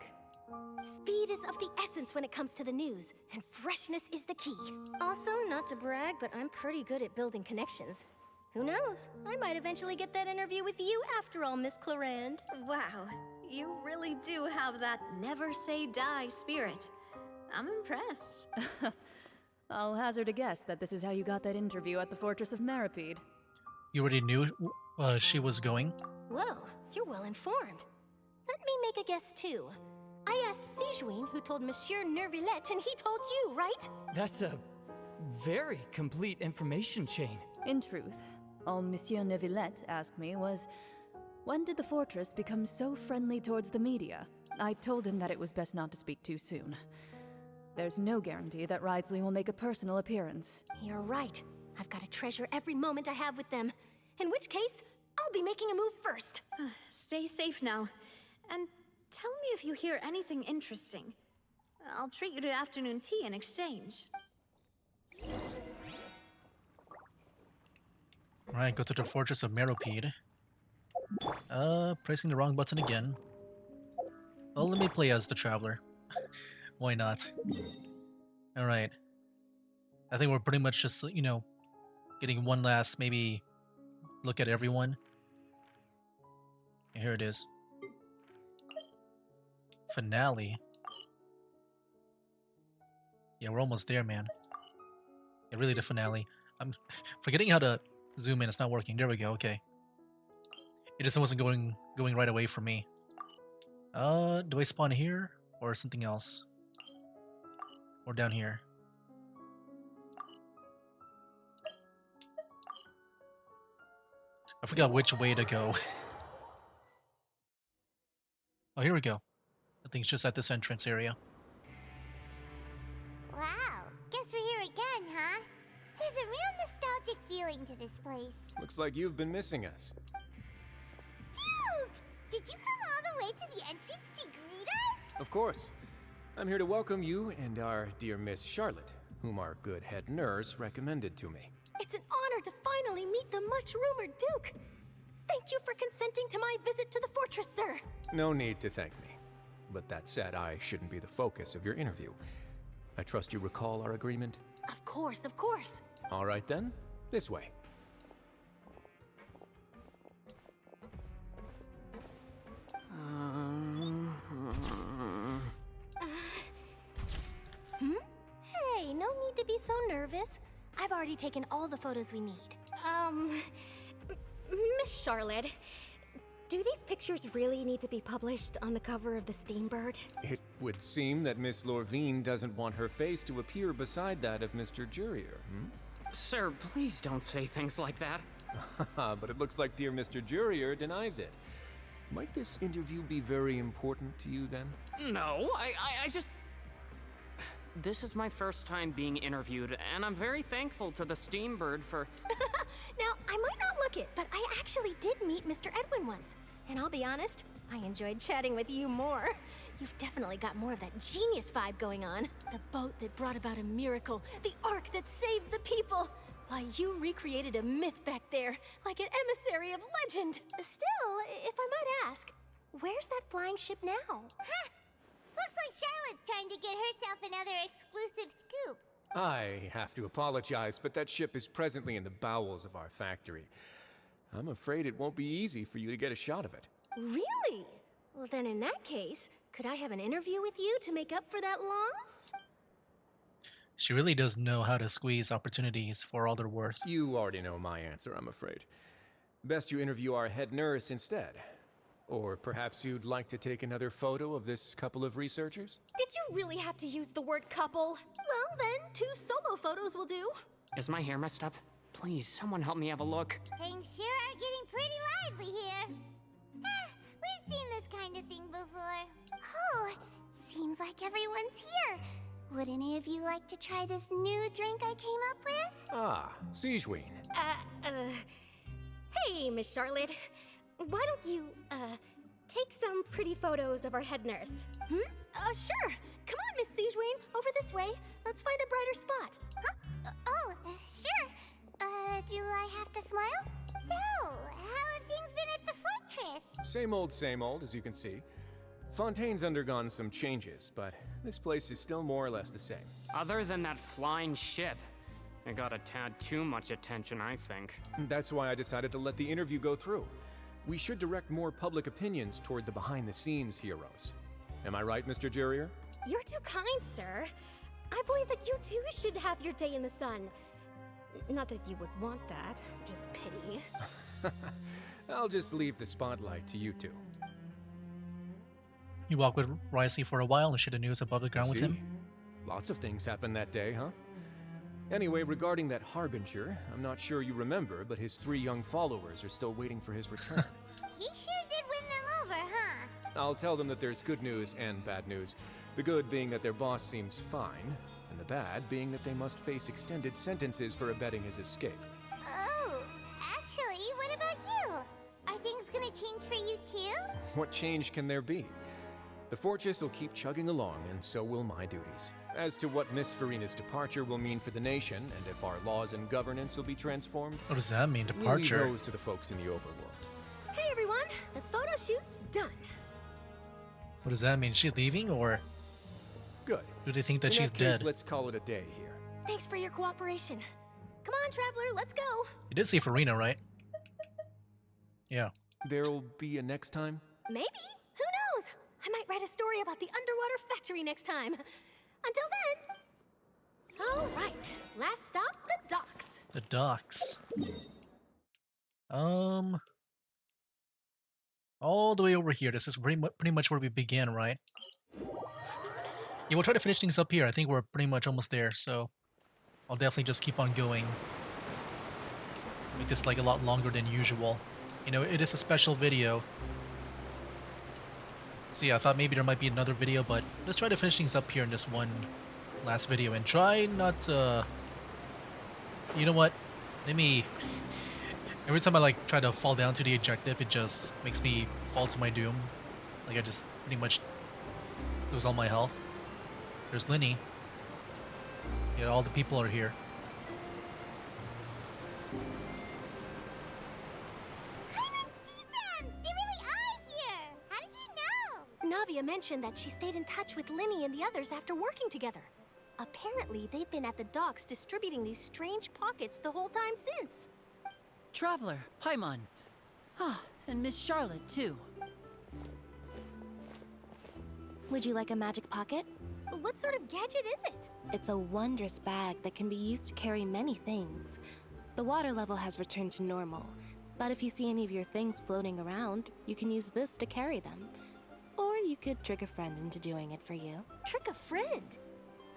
Speed is of the essence when it comes to the news, and freshness is the key. Also, not to brag, but I'm pretty good at building connections. Who knows? I might eventually get that interview with you after all, Miss Chlorand. Wow, you really do have that never say die spirit. I'm impressed. I'll hazard a guess that this is how you got that interview at the Fortress of Maripede. You already knew she was going? Whoa, you're well informed. Let me make a guess too. I asked Sijuin, who told Monsieur Nervillette, and he told you, right? That's a very complete information chain. In truth, all Monsieur Nervillette asked me was, when did the Fortress become so friendly towards the media? I told him that it was best not to speak too soon. There's no guarantee that Ridsley will make a personal appearance. You're right. I've got to treasure every moment I have with them. In which case, I'll be making a move first. Stay safe now. And tell me if you hear anything interesting. I'll treat you to afternoon tea in exchange. Alright, go to the Fortress of Meropide. Pressing the wrong button again. Oh, let me play as the Traveler. Why not? Alright. I think we're pretty much just, you know, getting one last, maybe, look at everyone. And here it is. Finale. Yeah, we're almost there, man. Yeah, really the finale. I'm forgetting how to zoom in. It's not working. There we go. Okay. It just wasn't going right away for me. Do I spawn here or something else? Or down here? I forgot which way to go. Oh, here we go. I think it's just at this entrance area. Wow, guess we're here again, huh? There's a real nostalgic feeling to this place. Looks like you've been missing us. Duke! Did you come all the way to the entrance to greet us? Of course. I'm here to welcome you and our dear Miss Charlotte, whom our good head nurse recommended to me. It's an honor to finally meet the much-rumored Duke. Thank you for consenting to my visit to the fortress, sir. No need to thank me. But that said, I shouldn't be the focus of your interview. I trust you recall our agreement? Of course, of course. All right then, this way. Hey, no need to be so nervous. I've already taken all the photos we need. Miss Charlotte, do these pictures really need to be published on the cover of the Steambird? It would seem that Miss Lorvine doesn't want her face to appear beside that of Mr. Jurier, Sir, please don't say things like that. But it looks like dear Mr. Jurier denies it. Might this interview be very important to you then? No, I just... This is my first time being interviewed, and I'm very thankful to the Steambird for... Now, I might not look it, but I actually did meet Mr. Edwin once. And I'll be honest, I enjoyed chatting with you more. You've definitely got more of that genius vibe going on. The boat that brought about a miracle, the ark that saved the people. Why, you recreated a myth back there, like an emissary of legend. Still, if I might ask, where's that flying ship now? Huh! Looks like Charlotte's trying to get herself another exclusive scoop. I have to apologize, but that ship is presently in the bowels of our factory. I'm afraid it won't be easy for you to get a shot of it. Really? Well, then in that case, could I have an interview with you to make up for that loss? She really does know how to squeeze opportunities for all they're worth. You already know my answer, I'm afraid. Best you interview our head nurse instead. Or perhaps you'd like to take another photo of this couple of researchers? Did you really have to use the word couple? Well, then, 2 solo photos will do. Is my hair messed up? Please, someone help me have a look. Things sure are getting pretty lively here. We've seen this kind of thing before. Oh, seems like everyone's here. Would any of you like to try this new drink I came up with? Ah, Siegeween. Hey, Miss Charlotte. Why don't you, take some pretty photos of our head nurse? Sure. Come on, Miss Siegeween. Over this way. Let's find a brighter spot. Huh? Sure. Do I have to smile? So, how have things been at the fortress? Same old, as you can see. Fontaine's undergone some changes, but this place is still more or less the same. Other than that flying ship, it got a tad too much attention, I think. That's why I decided to let the interview go through. We should direct more public opinions toward the behind-the-scenes heroes. Am I right, Mr. Jurier? You're too kind, sir. I believe that you too should have your day in the sun. Not that you would want that, just pity. I'll just leave the spotlight to you two. You walk with Risey for a while and share the news above the ground with him. Lots of things happened that day, huh? Anyway, regarding that Harbinger, I'm not sure you remember, but his 3 young followers are still waiting for his return. He sure did win them over, huh? I'll tell them that there's good news and bad news. The good being that their boss seems fine, and the bad being that they must face extended sentences for abetting his escape. Oh, actually, what about you? Are things gonna change for you too? What change can there be? The fortress will keep chugging along, and so will my duties. As to what Miss Farina's departure will mean for the nation, and if our laws and governance will be transformed... What does that mean, departure? We'll leave those to the folks in the overworld. Hey everyone, the photo shoot's done. What does that mean? Is she leaving, or... Good. Do they think that she's In that case, dead? let's call it a day here. Thanks for your cooperation. Come on, Traveler, let's go. You did say Farina, right? Yeah. There'll be a next time? Maybe. Who knows? I might write a story about the underwater factory next time. Until then. All right. Last stop, the docks. The docks. All the way over here. This is pretty much where we begin, right? Yeah, we'll try to finish things up here. I think we're pretty much almost there, so I'll definitely just keep on going. Make this like a lot longer than usual. You know, it is a special video. So yeah, I thought maybe there might be another video, but let's try to finish things up here in this one last video and try not to... You know what? Let me... Every time I like try to fall down to the objective, it just makes me fall to my doom. Like I just pretty much lose all my health. There's Linny. Yeah, all the people are here. Navia mentioned that she stayed in touch with Linny and the others after working together. Apparently, they've been at the docks distributing these strange pockets the whole time since. Traveler, Paimon. Ah, and Miss Charlotte, too. Would you like a magic pocket? What sort of gadget is it? It's a wondrous bag that can be used to carry many things. The water level has returned to normal, but if you see any of your things floating around, you can use this to carry them. Or you could trick a friend into doing it for you. Trick a friend?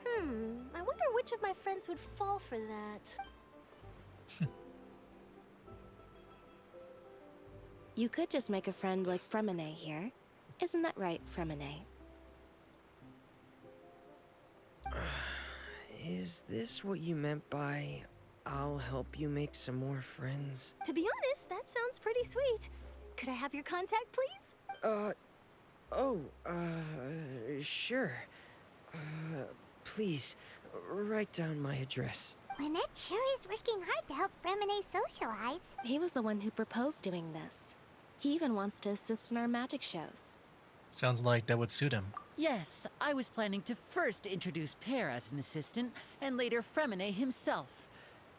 I wonder which of my friends would fall for that. You could just make a friend like Fremine here. Isn't that right, Fremine? Is this what you meant by, I'll help you make some more friends? To be honest, that sounds pretty sweet. Could I have your contact, please? Sure. Please, write down my address. Lynette sure is working hard to help Fremine socialize. He was the one who proposed doing this. He even wants to assist in our magic shows. Sounds like that would suit him. Yes, I was planning to first introduce Pear as an assistant, and later Fremine himself.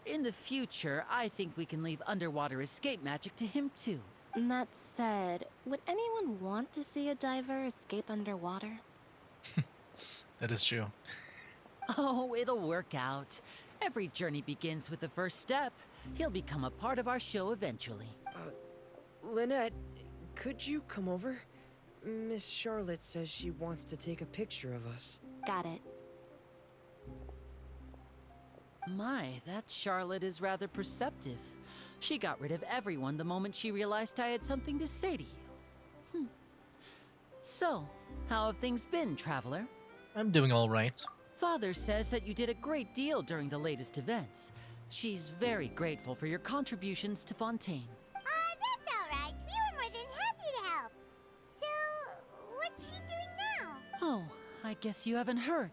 In the future, I think we can leave underwater escape magic to him too. That said, would anyone want to see a diver escape underwater? That is true. Oh, it'll work out. Every journey begins with the first step. He'll become a part of our show eventually. Lynette, could you come over? Miss Charlotte says she wants to take a picture of us. Got it. My, that Charlotte is rather perceptive. She got rid of everyone the moment she realized I had something to say to you. So, how have things been, Traveler? I'm doing all right. Father says that you did a great deal during the latest events. She's very grateful for your contributions to Fontaine. That's alright. We were more than happy to help. So, what's she doing now? Oh, I guess you haven't heard.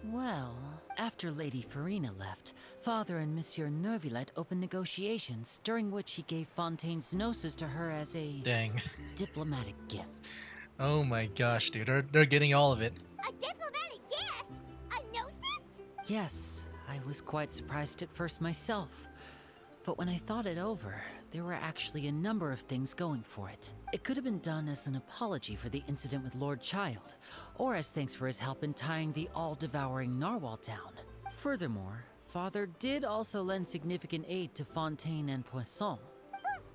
Well, after Lady Farina left, Father and Monsieur Neuvillette opened negotiations, during which he gave Fontaine's gnosis to her as a... Dang. diplomatic gift. Oh my gosh, dude. They're getting all of it. A diplomatic gift? A gnosis? Yes, I was quite surprised at first myself. But when I thought it over, there were actually a number of things going for it. It could have been done as an apology for the incident with Lord Child, or as thanks for his help in tying the all-devouring narwhal down. Furthermore, Father did also lend significant aid to Fontaine and Poisson.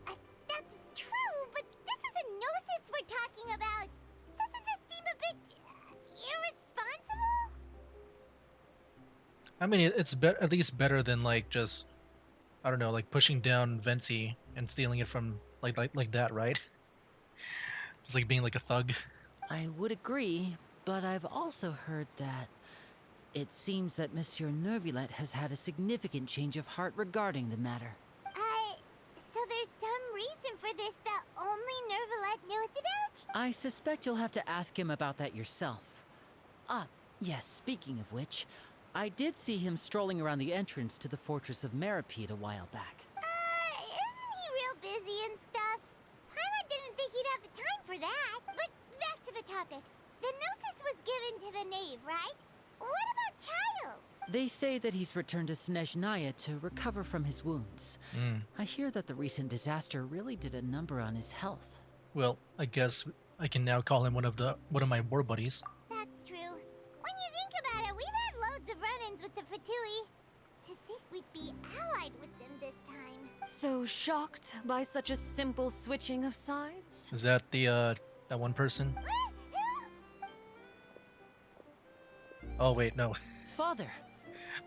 That's true, but this is a gnosis we're talking about. Doesn't this seem a bit irresponsible? I mean, it's at least better than like just, I don't know, like pushing down Venti and stealing it from like that, right? Just like being like a thug. I would agree, but I've also heard that it seems that Monsieur Neuvillette has had a significant change of heart regarding the matter. So there's some reason for this that only Neuvillette knows about? I suspect you'll have to ask him about that yourself. Ah, yes, speaking of which, I did see him strolling around the entrance to the Fortress of Meripede a while back. Isn't he real busy and stuff? Paimon didn't think he'd have the time for that. But back to the topic. The gnosis was given to the knave, right? What about Child? They say that he's returned to Snezhnaya to recover from his wounds. I hear that the recent disaster really did a number on his health. Well, I guess I can now call him one of my war buddies. That's true. When you think about it, we've had loads of run-ins with the Fatui. To think we'd be allied with them this time. So shocked by such a simple switching of sides? Is that the that one person? Oh wait, no. Father!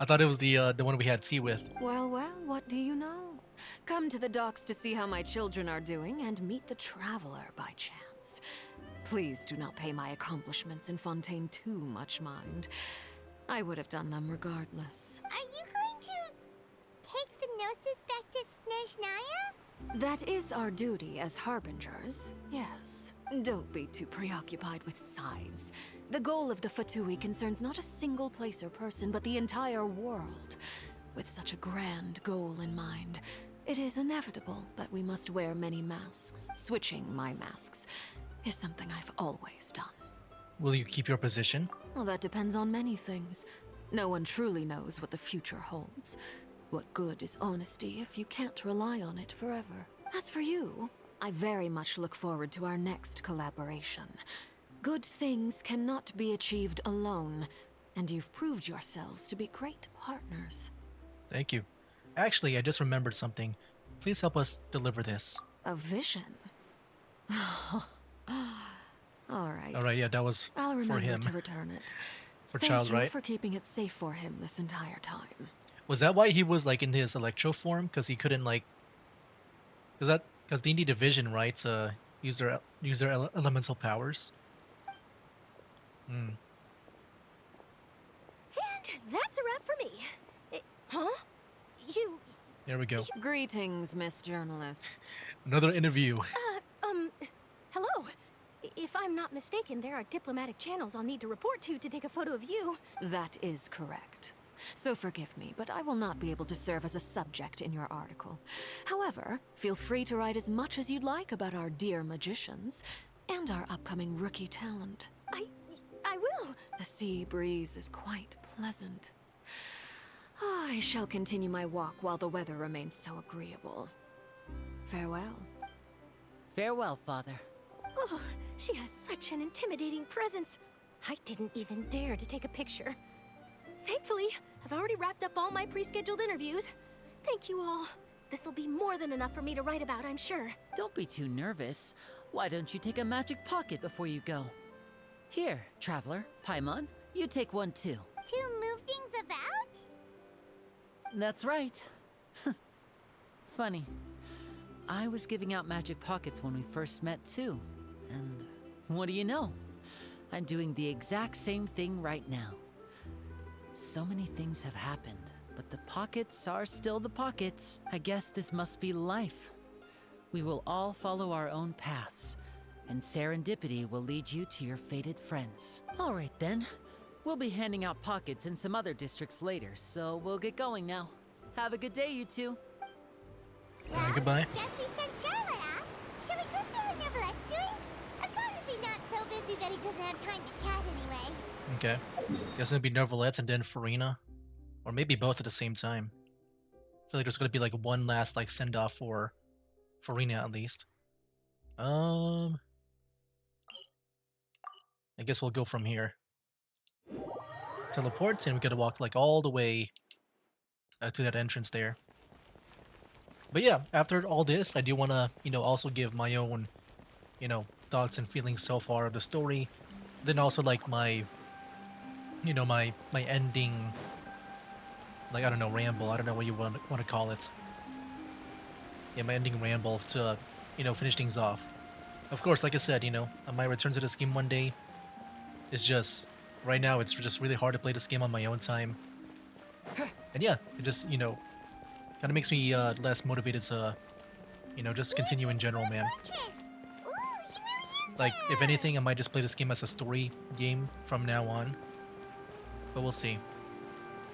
I thought it was the one we had tea with. Well, what do you know? Come to the docks to see how my children are doing and meet the Traveler by chance. Please do not pay my accomplishments in Fontaine too much mind. I would have done them regardless. Are you going to take the gnosis back to Snezhnaya? That is our duty as harbingers, yes. Don't be too preoccupied with sides. The goal of the Fatui concerns not a single place or person, but the entire world. With such a grand goal in mind, it is inevitable that we must wear many masks. Switching my masks is something I've always done. Will you keep your position? Well, that depends on many things. No one truly knows what the future holds. What good is honesty if you can't rely on it forever? As for you, I very much look forward to our next collaboration. Good things cannot be achieved alone, And you've proved yourselves to be great partners. Thank you. Actually, I just remembered something. Please help us deliver this. A vision? Alright. Alright, yeah, that was I'll for remember him. to return it. For Thank Child, you right? for keeping it safe for him this entire time. Was that why he was like in his electro form? Because he couldn't like, because they need a vision, right? To use their elemental powers. Hmm. And that's a wrap for me. Huh? You... There we go. Greetings, Miss Journalist. Another interview. Hello. If I'm not mistaken, there are diplomatic channels I'll need to report to take a photo of you. That is correct. So forgive me, but I will not be able to serve as a subject in your article. However, feel free to write as much as you'd like about our dear magicians and our upcoming rookie talent. I will. The sea breeze is quite pleasant. I shall continue my walk while the weather remains so agreeable. Farewell. Farewell, Father. Oh, she has such an intimidating presence. I didn't even dare to take a picture. Thankfully, I've already wrapped up all my pre-scheduled interviews. Thank you all. This'll be more than enough for me to write about, I'm sure. Don't be too nervous. Why don't you take a magic pocket before you go? Here, Traveler, Paimon, you take one too. To move things about? That's right. Funny. I was giving out magic pockets when we first met too. And what do you know? I'm doing the exact same thing right now. So many things have happened, but the pockets are still the pockets. I guess this must be life. We will all follow our own paths, and serendipity will lead you to your fated friends. All right then. We'll be handing out pockets in some other districts later, so we'll get going now. Have a good day, you two. Goodbye. Guess we sent Charlotte off. Shall we go see how Neverlette's doing? As long as he's not so busy that he doesn't have time to chat anyway. Okay. Guess it'll be Neverlet and then Farina. Or maybe both at the same time. I feel like there's gonna be like one last like send off for Farina at least. I guess we'll go from here. Teleports and we gotta walk like all the way to that entrance there. But yeah, after all this, I do wanna, also give my own, thoughts and feelings so far of the story. Then also like my my ending, like, I don't know, ramble. I don't know what you want to call it. Yeah, my ending ramble to, finish things off. Of course, like I said, I might return to this game one day. It's just, right now, it's just really hard to play this game on my own time. And yeah, it just, kind of makes me less motivated to, just continue in general, man. Like, if anything, I might just play this game as a story game from now on. But we'll see.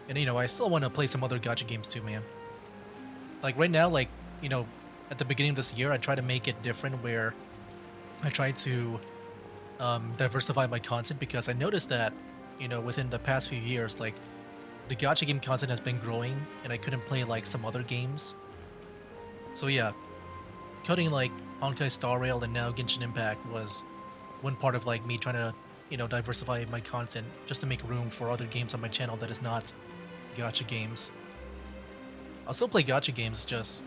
And, I still want to play some other gacha games too, man. Like, right now, like, at the beginning of this year, I try to make it different where I try to diversify my content because I noticed that, within the past few years, like, the gacha game content has been growing and I couldn't play, like, some other games. So, yeah. Cutting, like, Honkai Star Rail and now Genshin Impact was one part of, like, me trying to, diversify my content just to make room for other games on my channel that is not gacha games. I'll still play gacha games, just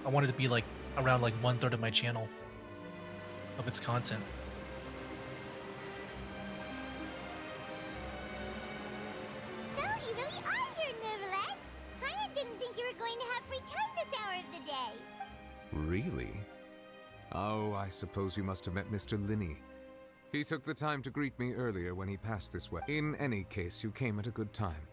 I wanted to be, like, around, like, 1/3 of my channel of its content. So, you really are here, Neverlet. Paimon didn't think you were going to have free time this hour of the day. Really? Oh, I suppose you must have met Mr. Linney. He took the time to greet me earlier when he passed this way. In any case, you came at a good time.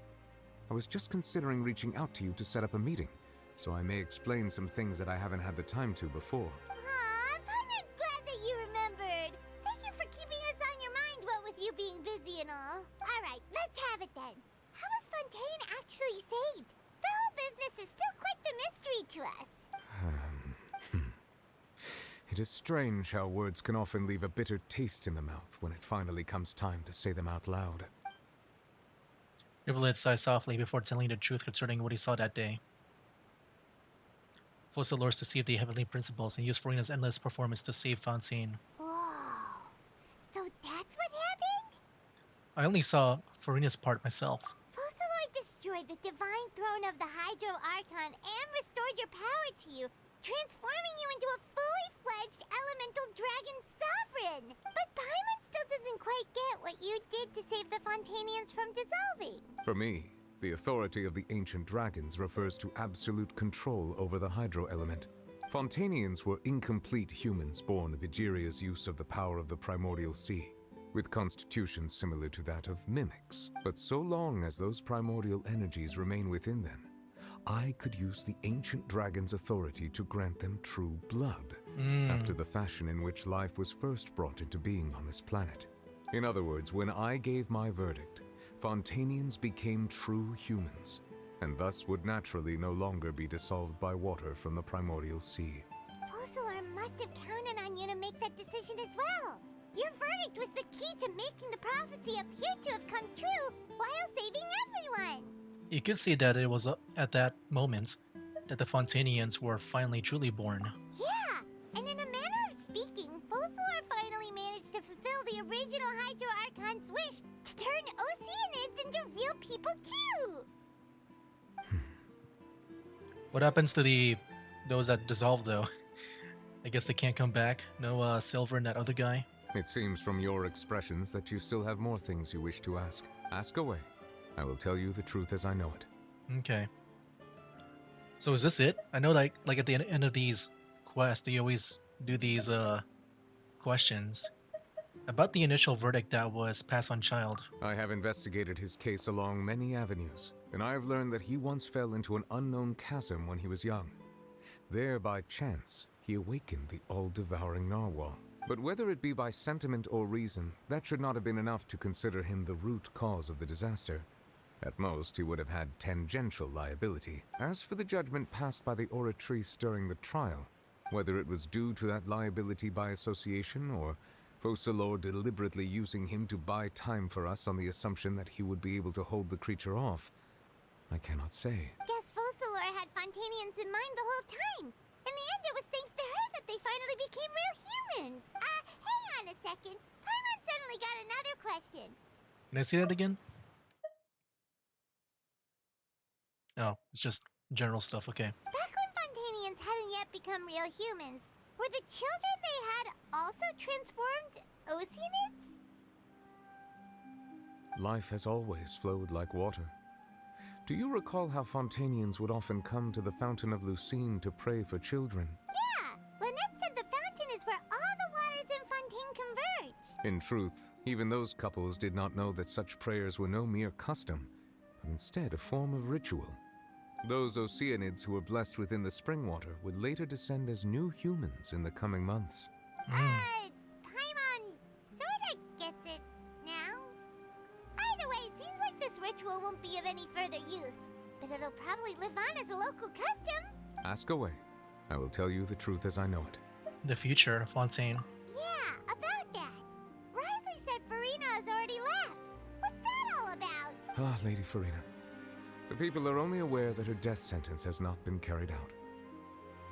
I was just considering reaching out to you to set up a meeting, so I may explain some things that I haven't had the time to before. Aw, Paimon's glad that you remembered. Thank you for keeping us on your mind, what with you being busy and all. Alright, let's have it then. How was Fontaine actually saved? The whole business is still quite the mystery to us. It is strange how words can often leave a bitter taste in the mouth when it finally comes time to say them out loud. Neverlet sighed softly before telling the truth concerning what he saw that day. Fossilors deceived the heavenly principles and used Farina's endless performance to save Fontaine. Whoa. So that's what happened? I only saw Farina's part myself. Focalor destroyed the divine throne of the Hydro Archon and restored your power to you, transforming you into a fully fledged elemental dragon sovereign. But Paimon still doesn't quite get what you did to save the Fontainians from dissolving. For me, the authority of the ancient dragons refers to absolute control over the hydro element. Fontainians were incomplete humans born of Egeria's use of the power of the primordial sea, with constitutions similar to that of mimics. But so long as those primordial energies remain within them, I could use the ancient dragon's authority to grant them true blood, after the fashion in which life was first brought into being on this planet. In other words, when I gave my verdict, Fontainians became true humans, and thus would naturally no longer be dissolved by water from the primordial sea. Focalor must have counted on you to make that decision as well. Your verdict was the key to making the prophecy appear to have come true while saving everyone. You could see that it was at that moment that the Fontainians were finally truly born. Yeah, and in a manner of speaking, Focalor finally managed to fulfill the original Hydro Archon's wish to turn Oceanids into real people too. What happens to those that dissolved though? I guess they can't come back. No Silver and that other guy. It seems from your expressions that you still have more things you wish to ask. Ask away. I will tell you the truth as I know it. Okay. So is this it? I know like at the end of these quests, they always do these questions about the initial verdict that was passed on Child. I have investigated his case along many avenues, and I have learned that he once fell into an unknown chasm when he was young. There, by chance, he awakened the all-devouring narwhal. But whether it be by sentiment or reason, that should not have been enough to consider him the root cause of the disaster. At most, he would have had tangential liability. As for the judgment passed by the Oratrice during the trial, whether it was due to that liability by association or Focalor deliberately using him to buy time for us on the assumption that he would be able to hold the creature off, I cannot say. Guess Focalor had Fontainians in mind the whole time. In the end, it was thanks to her that they finally became real humans. Hang on a second. Paimon suddenly got another question. Can I see that again? Oh, it's just general stuff, okay. Back when Fontainians hadn't yet become real humans, were the children they had also transformed Oceanids? Life has always flowed like water. Do you recall how Fontainians would often come to the Fountain of Lucine to pray for children? Yeah, Lynette said the fountain is where all the waters in Fontaine converge. In truth, even those couples did not know that such prayers were no mere custom, but instead a form of ritual. Those Oceanids who were blessed within the spring water would later descend as new humans in the coming months. Paimon sorta gets it now. Either way, seems like this ritual won't be of any further use, but it'll probably live on as a local custom. Ask away. I will tell you the truth as I know it. The future, Fontaine. Yeah, about that. Risley said Farina has already left. What's that all about? Ah, Lady Farina. The people are only aware that her death sentence has not been carried out.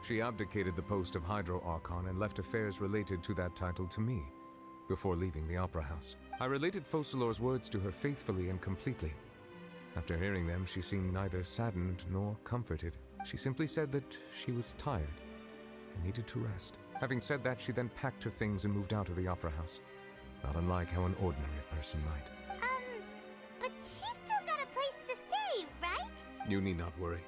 She abdicated the post of Hydro Archon and left affairs related to that title to me, before leaving the Opera House. I related Focalor's words to her faithfully and completely. After hearing them, she seemed neither saddened nor comforted. She simply said that she was tired and needed to rest. Having said that, she then packed her things and moved out of the Opera House, not unlike how an ordinary person might. But she's still got a place to stay, right? You need not worry.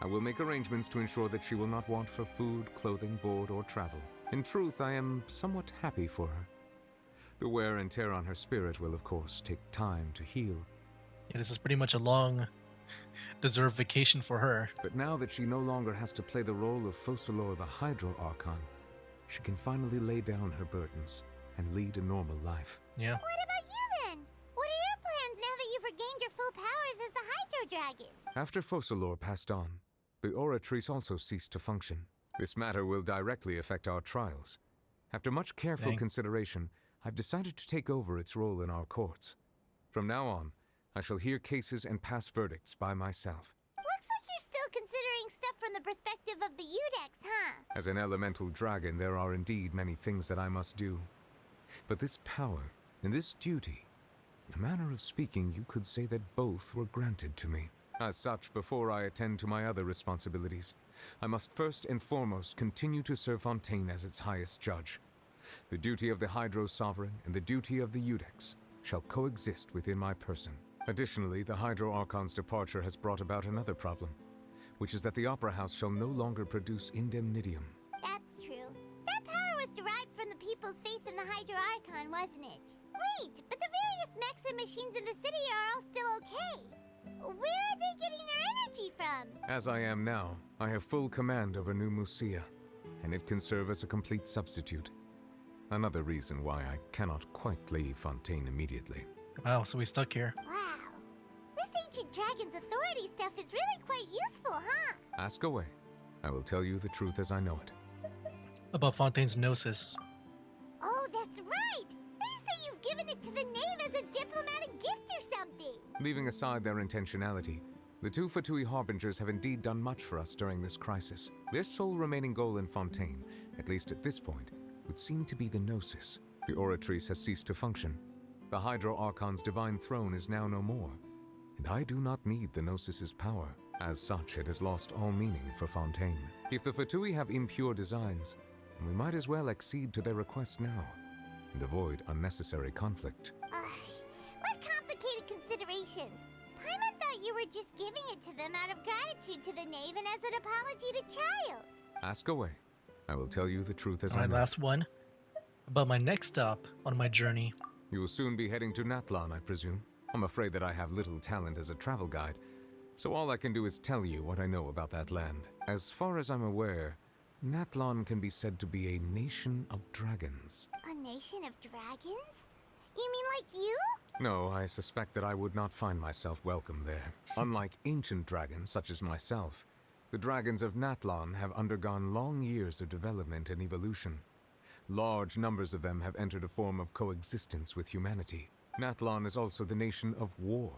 I will make arrangements to ensure that she will not want for food, clothing, board, or travel. In truth, I am somewhat happy for her. The wear and tear on her spirit will, of course, take time to heal. Yeah, this is pretty much a long, deserved vacation for her. But now that she no longer has to play the role of Focalor the Hydro Archon, she can finally lay down her burdens and lead a normal life. Yeah. What about you then? What are your plans now that you've regained your full powers as the Hydro Dragon? After Focalor passed on, the Oratrice also ceased to function. This matter will directly affect our trials. After much careful consideration, I've decided to take over its role in our courts. From now on, I shall hear cases and pass verdicts by myself. Looks like you're still considering stuff from the perspective of the Udex, huh? As an elemental dragon, there are indeed many things that I must do. But this power and this duty In a manner of speaking, you could say that both were granted to me. As such, before I attend to my other responsibilities, I must first and foremost continue to serve Fontaine as its highest judge. The duty of the Hydro Sovereign and the duty of the Eudex shall coexist within my person. Additionally, the Hydro Archon's departure has brought about another problem, which is that the Opera House shall no longer produce indemnitium. That's true. That power was derived from the people's faith in the Hydro Archon, wasn't it? Wait, but the various mechs and machines in the city are all still okay. Where are they getting their energy from? As I am now, I have full command over New Musia, and it can serve as a complete substitute. Another reason why I cannot quite leave Fontaine immediately. Wow, so we stuck here. Wow. This ancient dragon's authority stuff is really quite useful, huh? Ask away. I will tell you the truth as I know it. About Fontaine's Gnosis. Oh, that's right! They say you've given it to the knave as a diplomatic gift or something! Leaving aside their intentionality, the two Fatui Harbingers have indeed done much for us during this crisis. Their sole remaining goal in Fontaine, at least at this point, would seem to be the Gnosis. The Oratrice has ceased to function. The Hydro Archon's divine throne is now no more, and I do not need the Gnosis's power. As such, it has lost all meaning for Fontaine. If the Fatui have impure designs, then we might as well accede to their request now, and avoid unnecessary conflict. What complicated considerations! Paimon thought you were just giving it to them out of gratitude to the knave and as an apology to Child. Ask away. I will tell you the truth as I Alright, know. last one. About my next stop on my journey. You will soon be heading to Natlan, I presume. I'm afraid that I have little talent as a travel guide, so all I can do is tell you what I know about that land. As far as I'm aware, Natlan can be said to be a nation of dragons. A nation of dragons? You mean like you? No, I suspect that I would not find myself welcome there. Unlike ancient dragons such as myself, the dragons of Natlan have undergone long years of development and evolution. Large numbers of them have entered a form of coexistence with humanity. Natlan is also the nation of war.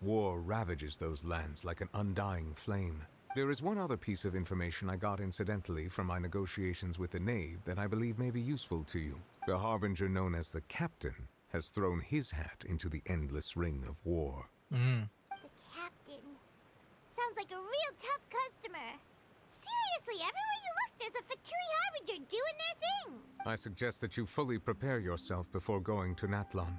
War ravages those lands like an undying flame. There is one other piece of information I got incidentally from my negotiations with the knave that I believe may be useful to you. The harbinger known as the Captain has thrown his hat into the endless ring of war. The captain. Sounds like a real tough customer. Seriously, everywhere you look, there's a Fatui Harbinger doing their thing. I suggest that you fully prepare yourself before going to Natlan.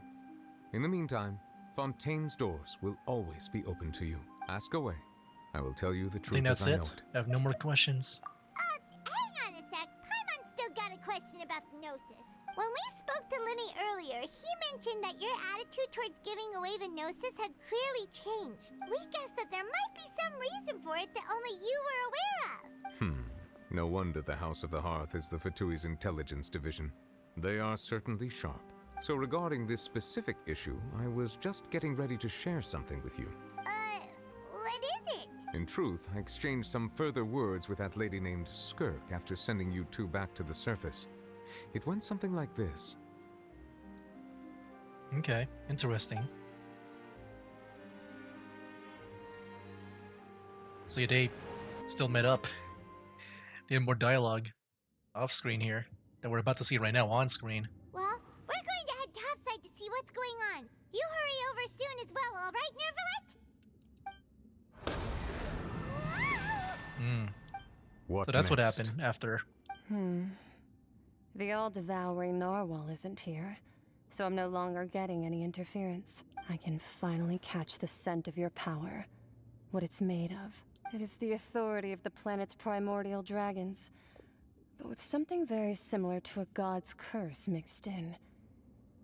In the meantime, Fontaine's doors will always be open to you. Ask away. I will tell you the I truth think that's as I know it. it. I have no more questions. Hang on a sec. Paimon's still got a question about the Gnosis. When we spoke to Linny earlier, he mentioned that your attitude towards giving away the Gnosis had clearly changed. We guessed that there might be some reason for it that only you were aware of. No wonder the House of the Hearth is the Fatui's intelligence division. They are certainly sharp. So regarding this specific issue, I was just getting ready to share something with you. What is it? In truth, I exchanged some further words with that lady named Skirk after sending you two back to the surface. It went something like this. Okay, interesting. So they still met up. They had more dialogue off screen here that we're about to see right now on screen. Well, we're going to head topside to see what's going on. You hurry over soon as well, all right, Nervalet? What So that's what next? happened after. The all-devouring narwhal isn't here, so I'm no longer getting any interference. I can finally catch the scent of your power, what it's made of. It is the authority of the planet's primordial dragons, but with something very similar to a god's curse mixed in.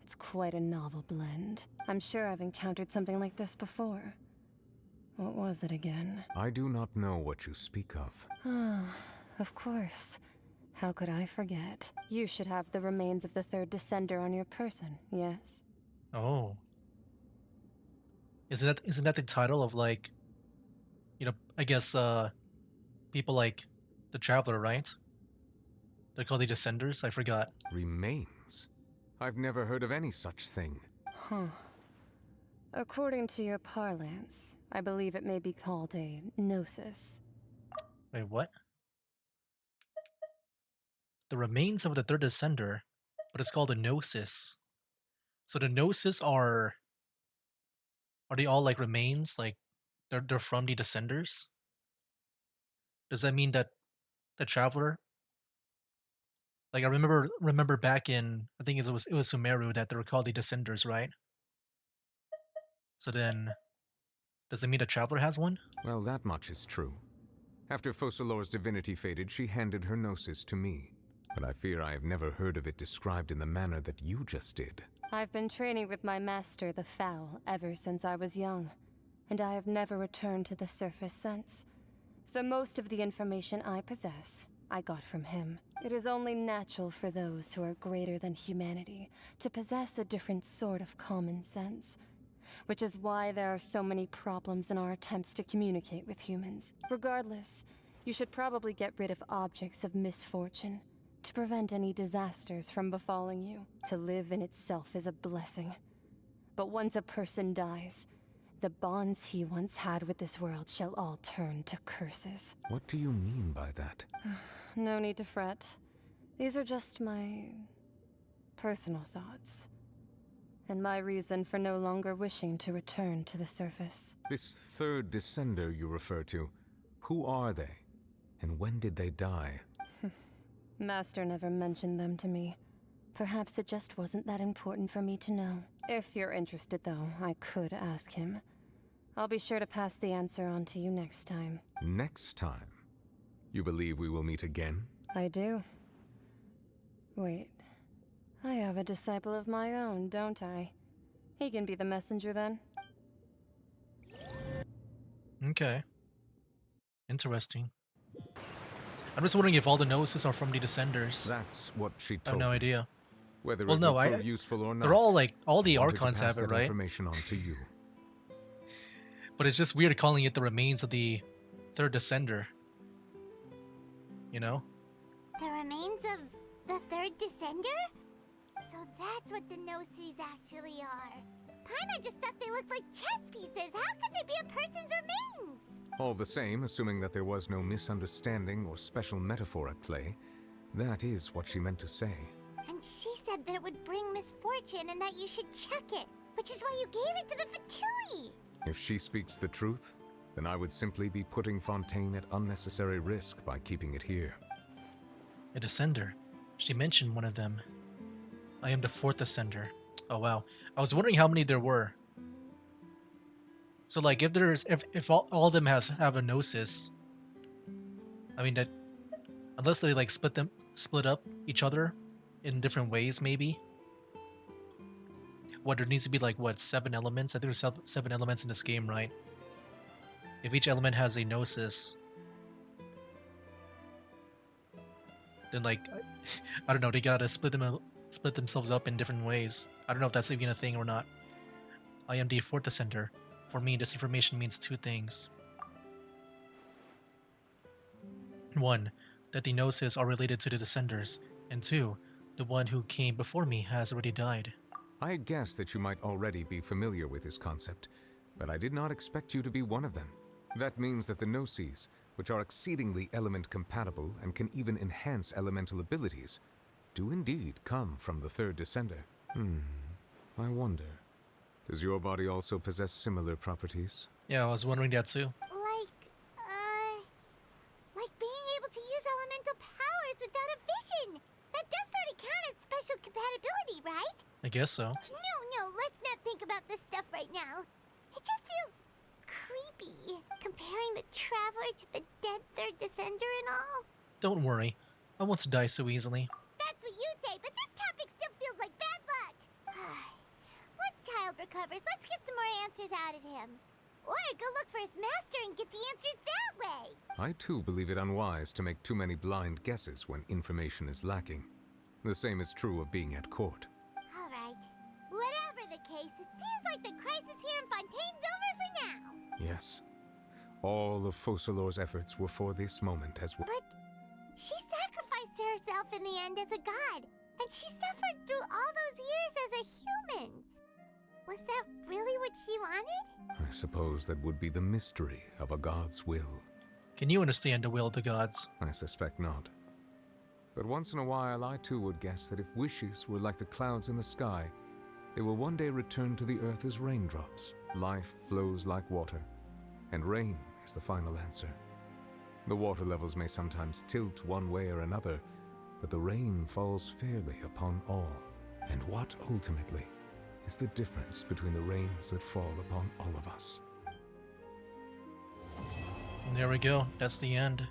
It's quite a novel blend. I'm sure I've encountered something like this before. What was it again? I do not know what you speak of. Of course. How could I forget? You should have the remains of the third descender on your person, yes? Oh. Isn't that the title of, like, you know, I guess people like the Traveler, right? They're called the Descenders? I forgot. Remains? I've never heard of any such thing. Huh. According to your parlance, I believe it may be called a gnosis. Wait, what? The remains of the third Descender, but it's called a Gnosis. So the Gnosis are Are they all like remains? Like they're from the Descenders? Does that mean that the Traveler? Like I remember back in, I think it was Sumeru that they were called the Descenders, right? So then, does it mean the Traveler has one? Well, that much is true. After Focalor's divinity faded, she handed her gnosis to me. But I fear I have never heard of it described in the manner that you just did. I've been training with my master, the Foul, ever since I was young, and I have never returned to the surface since. So most of the information I possess, I got from him. It is only natural for those who are greater than humanity to possess a different sort of common sense. Which is why there are so many problems in our attempts to communicate with humans. Regardless, you should probably get rid of objects of misfortune to prevent any disasters from befalling you. To live in itself is a blessing. But once a person dies, the bonds he once had with this world shall all turn to curses. What do you mean by that? No need to fret. These are just my personal thoughts. And my reason for no longer wishing to return to the surface. This third descender you refer to, who are they? And when did they die? Master never mentioned them to me. Perhaps it just wasn't that important for me to know. If you're interested, though, I could ask him. I'll be sure to pass the answer on to you next time. Next time? You believe we will meet again? I do. Wait. I have a disciple of my own, don't I? He can be the messenger then. Okay. Interesting. I'm just wondering if all the gnosis are from the Descenders. That's what she I have told no me. idea. Whether Well, it no, will prove useful or not. they're all like, all the wanted to Archons pass have it, that right? information on to you. But it's just weird calling it the remains of the third Descender. You know? The remains of the third Descender? So that's what the Gnosis actually are. Paimon just thought they looked like chess pieces. How could they be a person's remains? All the same, assuming that there was no misunderstanding or special metaphor at play, that is what she meant to say. And she said that it would bring misfortune and that you should check it, which is why you gave it to the Fatui. If she speaks the truth, then I would simply be putting Fontaine at unnecessary risk by keeping it here. A Descender. She mentioned one of them. I am the fourth Descender. Oh wow. I was wondering how many there were. So like if all of them have a gnosis, I mean that unless they like split up each other in different ways maybe. What, there needs to be like what, 7 elements? I think there's 7 elements in this game, right? If each element has a gnosis, then like I don't know, they gotta split themselves up in different ways. I don't know if that's even a thing or not. I am the fourth Descender. For me, this information means 2 things. 1, that the Gnosis are related to the Descenders, and 2, the one who came before me has already died. I had guessed that you might already be familiar with this concept, but I did not expect you to be one of them. That means that the Gnosis, which are exceedingly element compatible and can even enhance elemental abilities, do indeed come from the third Descender. I wonder, does your body also possess similar properties? Yeah, I was wondering that too. Like being able to use elemental powers without a vision. That does sort of count as special compatibility, right? I guess so. No, let's not think about this stuff right now. It just feels creepy, comparing the Traveler to the dead third Descender and all. Don't worry, I won't die so easily. That's what you say, but this topic still feels like bad luck. Once Child recovers, let's get some more answers out of him. Or go look for his master and get the answers that way. I too believe it unwise to make too many blind guesses when information is lacking. The same is true of being at court. All right. Whatever the case, it seems like the crisis here in Fontaine's over for now. Yes. All of Focalor's efforts were for this moment as well. But she sacrificed herself in the end as a god, and she suffered through all those years as a human. Was that really what she wanted? I suppose that would be the mystery of a god's will. Can you understand the will of the gods? I suspect not. But once in a while, I too would guess that if wishes were like the clouds in the sky, they will one day return to the earth as raindrops. Life flows like water, and rain is the final answer. The water levels may sometimes tilt one way or another, but the rain falls fairly upon all. And what ultimately is the difference between the rains that fall upon all of us? There we go. That's the end.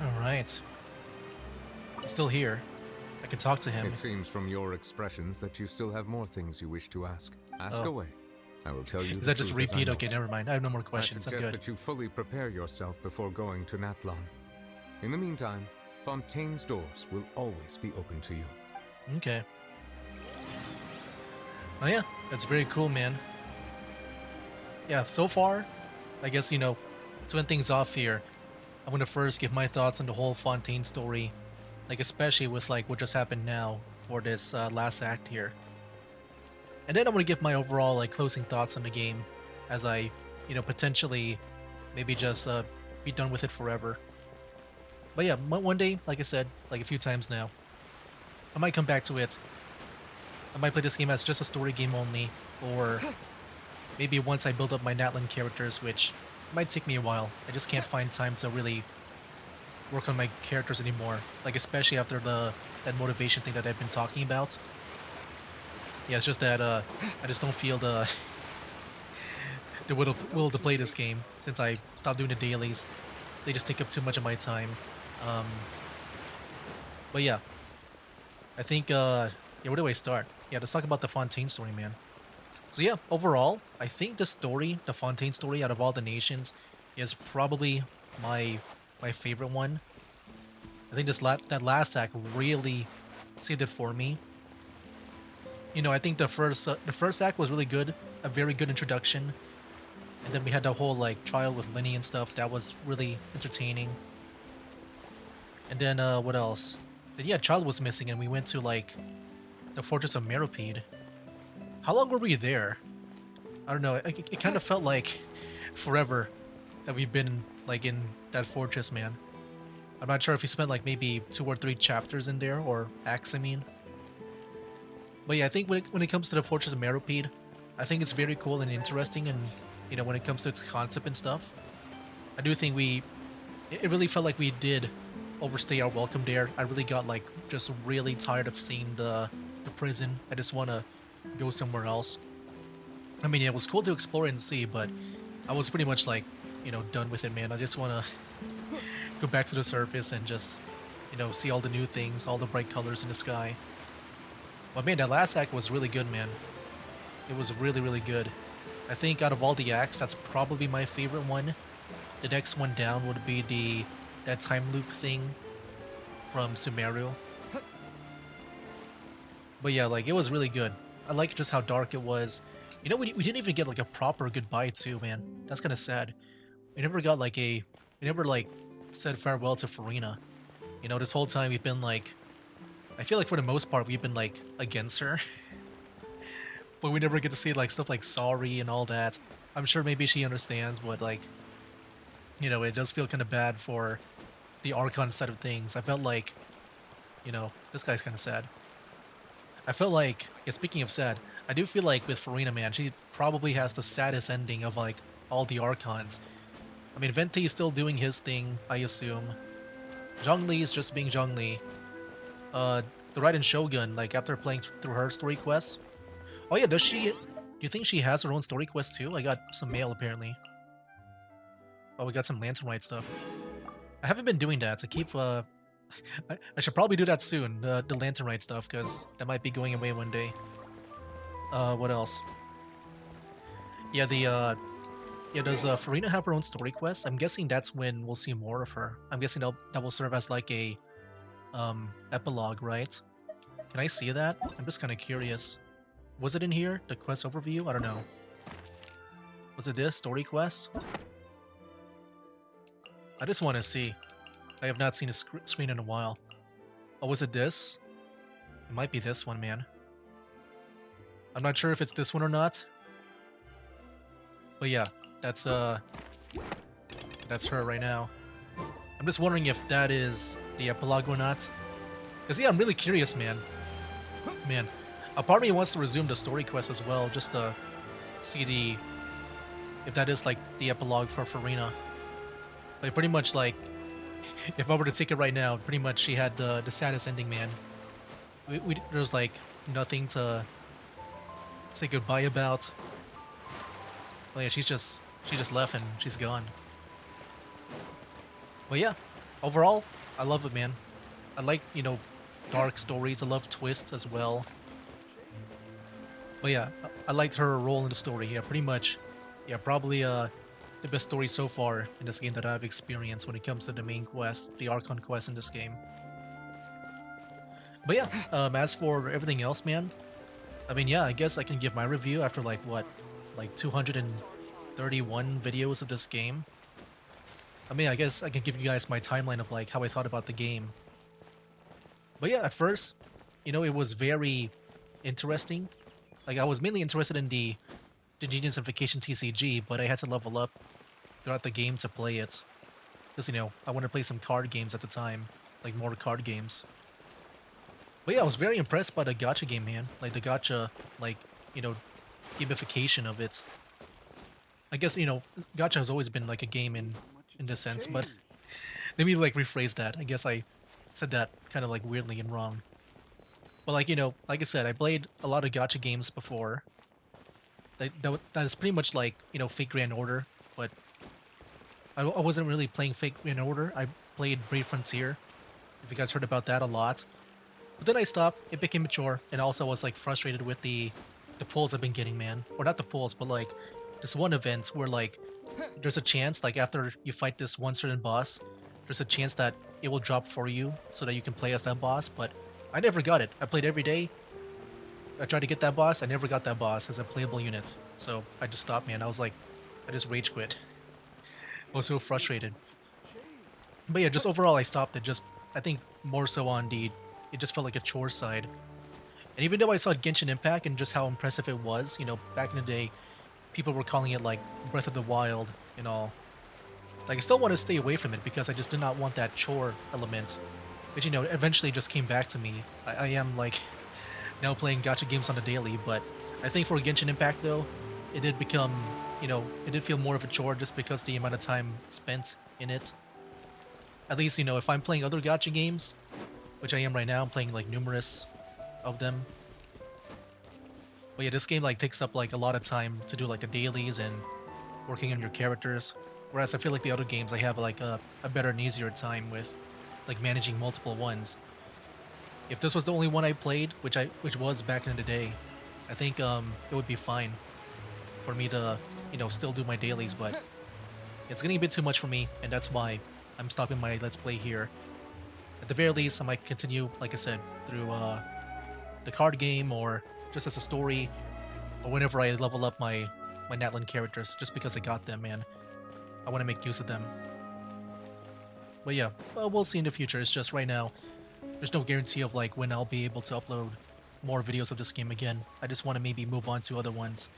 Alright. He's still here. I can talk to him. It seems from your expressions that you still have more things you wish to ask. Ask Oh. away. I will tell you. Is that just repeat? Okay, never mind. I have no more questions. I I'm suggest good. that you fully prepare yourself before going to Natlan. In the meantime, Fontaine's doors will always be open to you. Okay. Oh yeah, that's very cool, man. Yeah, so far, I guess, you know, to end things off here, I'm gonna first give my thoughts on the whole Fontaine story, like especially with like what just happened now for this last act here. And then I'm gonna give my overall like closing thoughts on the game, as I, you know, potentially maybe just be done with it forever. But yeah, one day, like I said, like a few times now, I might come back to it. I might play this game as just a story game only, or maybe once I build up my Natlan characters, which might take me a while. I just can't find time to really work on my characters anymore, like especially after that motivation thing that I've been talking about. Yeah, it's just that I just don't feel the will to play this game since I stopped doing the dailies. They just take up too much of my time. But yeah, I think yeah, where do I start? Yeah, let's talk about the Fontaine story, man. So yeah, overall, I think the story, the Fontaine story, out of all the nations, is probably my favorite one. I think that last act really saved it for me. You know, I think the first act was really good, a very good introduction, and then we had the whole like trial with Lenny and stuff. That was really entertaining. And then what else? Then yeah, Child was missing, and we went to like the Fortress of Meropide. How long were we there? I don't know. It kind of felt like forever that we've been like in that fortress, man. I'm not sure if we spent like maybe 2 or 3 chapters in there, or acts, I mean. But yeah, I think when it comes to the Fortress of Meropide, I think it's very cool and interesting, and you know, when it comes to its concept and stuff, I do think it really felt like we did overstay our welcome there. I really got like just really tired of seeing the prison. I just want to go somewhere else. I mean, yeah, it was cool to explore and see, but I was pretty much like, you know, done with it, man. I just want to go back to the surface and just, you know, see all the new things, all the bright colors in the sky. But man, that last act was really good, man. It was really, really good. I think out of all the acts, that's probably my favorite one. The next one down would be that time loop thing from Sumeru. But yeah, like, it was really good. I like just how dark it was. You know, we didn't even get like a proper goodbye too, man. That's kind of sad. We never got like we never like said farewell to Farina. You know, this whole time we've been like, I feel like for the most part we've been like against her. But we never get to see like stuff like sorry and all that. I'm sure maybe she understands, but like, you know, it does feel kind of bad for the Archon side of things. I felt like, you know, this guy's kind of sad. I felt like, yeah, speaking of sad, I do feel like with Farina, man, she probably has the saddest ending of like all the Archons. I mean, Venti is still doing his thing, I assume. Zhongli is just being Zhongli. The Raiden Shogun, like after playing through her story quests. Oh yeah, does she? Do you think she has her own story quest too? I got some mail apparently. Oh, we got some Lantern Rite stuff. I haven't been doing that to keep. I should probably do that soon. The Lantern Rite stuff, because that might be going away one day. What else? Yeah, yeah, does Farina have her own story quest? I'm guessing that's when we'll see more of her. I'm guessing that will serve as like a epilogue, right? Can I see that? I'm just kind of curious. Was it in here? The quest overview? I don't know. Was it this? Story quest? I just want to see. I have not seen a screen in a while. Oh, was it this? It might be this one, man. I'm not sure if it's this one or not. But yeah, that's her right now. I'm just wondering if that is the epilogue or not. Cause yeah, I'm really curious, man. Man, a part of me wants to resume the story quest as well, just to see if that is like the epilogue for Farina. Like pretty much like, if I were to take it right now, pretty much she had the saddest ending, man. There was like nothing to say goodbye about. Well, yeah, she just left and she's gone. But yeah, overall, I love it, man. I like, dark stories. I love twists as well. But yeah, I liked her role in the story. Yeah, pretty much. Yeah, probably the best story so far in this game that I've experienced when it comes to the main quest, the Archon quest in this game. But yeah, as for everything else, man, I mean, yeah, I guess I can give my review after like what, like 231 videos of this game. I mean, I guess I can give you guys my timeline of like how I thought about the game. But yeah, at first, it was very interesting. Like I was mainly interested in the Geniusification TCG, but I had to level up throughout the game to play it. Because, I wanted to play some card games at the time, like more card games. But yeah, I was very impressed by the gacha game, man. Like the gacha, like, gamification of it. I guess, gacha has always been like a game in this sense, but let me like rephrase that. I guess I said that kind of like weirdly and wrong. But like, like I said, I played a lot of gacha games before. That is pretty much like, Fake Grand Order, but I wasn't really playing Fake Grand Order. I played Brave Frontier, if you guys heard about that a lot. But then I stopped, it became mature, and also was like frustrated with the pulls I've been getting, man. Or not the pulls, but like this one event where like there's a chance, like after you fight this one certain boss, there's a chance that it will drop for you so that you can play as that boss, but I never got it. I played every day. I tried to get that boss, I never got that boss as a playable unit. So I just stopped, man. I just rage quit. I was so frustrated. But yeah, just overall I stopped it. I think more so on it just felt like a chore side. And even though I saw Genshin Impact and just how impressive it was, back in the day, people were calling it like Breath of the Wild and all. Like I still want to stay away from it because I just did not want that chore element. Which, eventually just came back to me. I am like now playing gacha games on the daily, but I think for Genshin Impact though, it did become, it did feel more of a chore just because the amount of time spent in it. At least, if I'm playing other gacha games, which I am right now, I'm playing like numerous of them. But yeah, this game like takes up like a lot of time to do like the dailies and working on your characters. Whereas I feel like the other games I have like a better and easier time with, like managing multiple ones. If this was the only one I played, which was back in the day, I think it would be fine for me to, still do my dailies, but it's getting a bit too much for me, and that's why I'm stopping my Let's Play here. At the very least, I might continue, like I said, through the card game or just as a story, or whenever I level up my Natlan characters, just because I got them, and I want to make use of them. But yeah, we'll see in the future. It's just right now, there's no guarantee of like when I'll be able to upload more videos of this game again. I just want to maybe move on to other ones.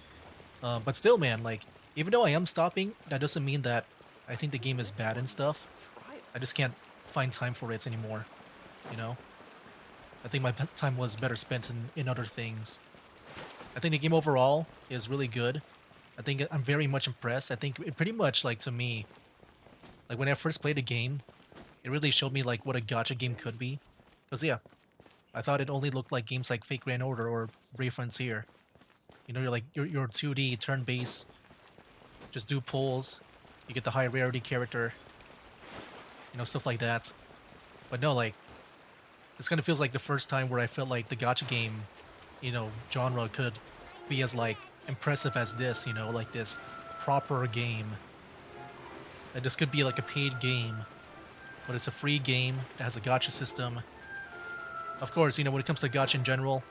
But still, man, like, even though I am stopping, that doesn't mean that I think the game is bad and stuff. I just can't find time for it anymore, I think my time was better spent in other things. I think the game overall is really good. I think I'm very much impressed. I think it pretty much, like, to me, like, when I first played the game, it really showed me, like, what a gacha game could be. Because, yeah, I thought it only looked like games like Fake Grand Order or Brave Frontier. You're like, you're 2D, turn-based, just do pulls, you get the high rarity character, stuff like that. But no, like, this kind of feels like the first time where I felt like the gacha game, genre could be as, like, impressive as this, like this proper game. That this could be like a paid game, but it's a free game that has a gacha system. Of course, when it comes to gacha in general,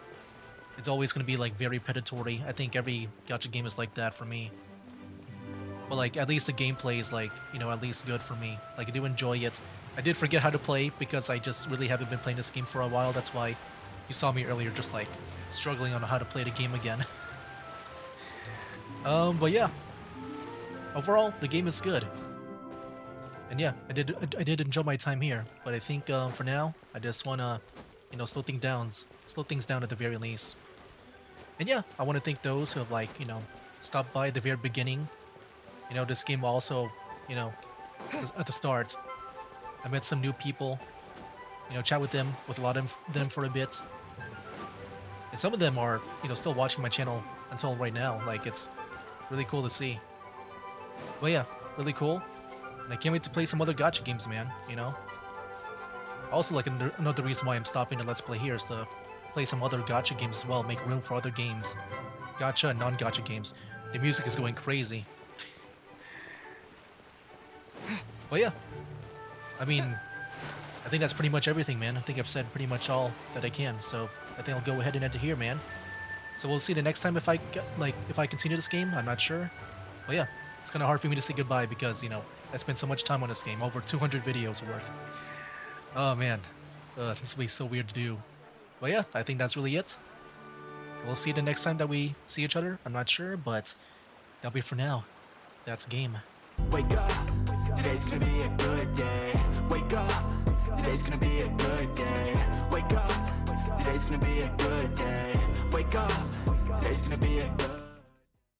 it's always going to be like very predatory. I think every gacha game is like that for me. But like, at least the gameplay is like, at least good for me. Like, I do enjoy it. I did forget how to play because I just really haven't been playing this game for a while. That's why you saw me earlier just like struggling on how to play the game again. But yeah, overall the game is good. And yeah, I did enjoy my time here. But I think for now, I just wanna you know, slow things down at the very least. And yeah, I want to thank those who have, like, you know, stopped by at the very beginning. You know, this game also, you know, at the start, I met some new people, you know, chat with a lot of them for a bit. And some of them are, you know, still watching my channel until right now. Like, it's really cool to see. But yeah, really cool. And I can't wait to play some other gacha games, man, you know? Also, like, another reason why I'm stopping to Let's Play here is to play some other gacha games as well, make room for other games. Gacha and non-gacha games. The music is going crazy. But yeah, I mean, I think that's pretty much everything, man. I think I've said pretty much all that I can, so I think I'll go ahead and end it here, man. So we'll see the next time if I continue this game. I'm not sure. But yeah, it's kind of hard for me to say goodbye because, you know, I spent so much time on this game, over 200 videos worth. Oh man, this will be so weird to do. But yeah, I think that's really it. We'll see the next time that we see each other. I'm not sure, but that'll be it for now. That's game. Wake up, today's gonna be a good day. Wake up, today's gonna be a good day. Wake up, today's gonna be a good day. Wake up, today's gonna be a good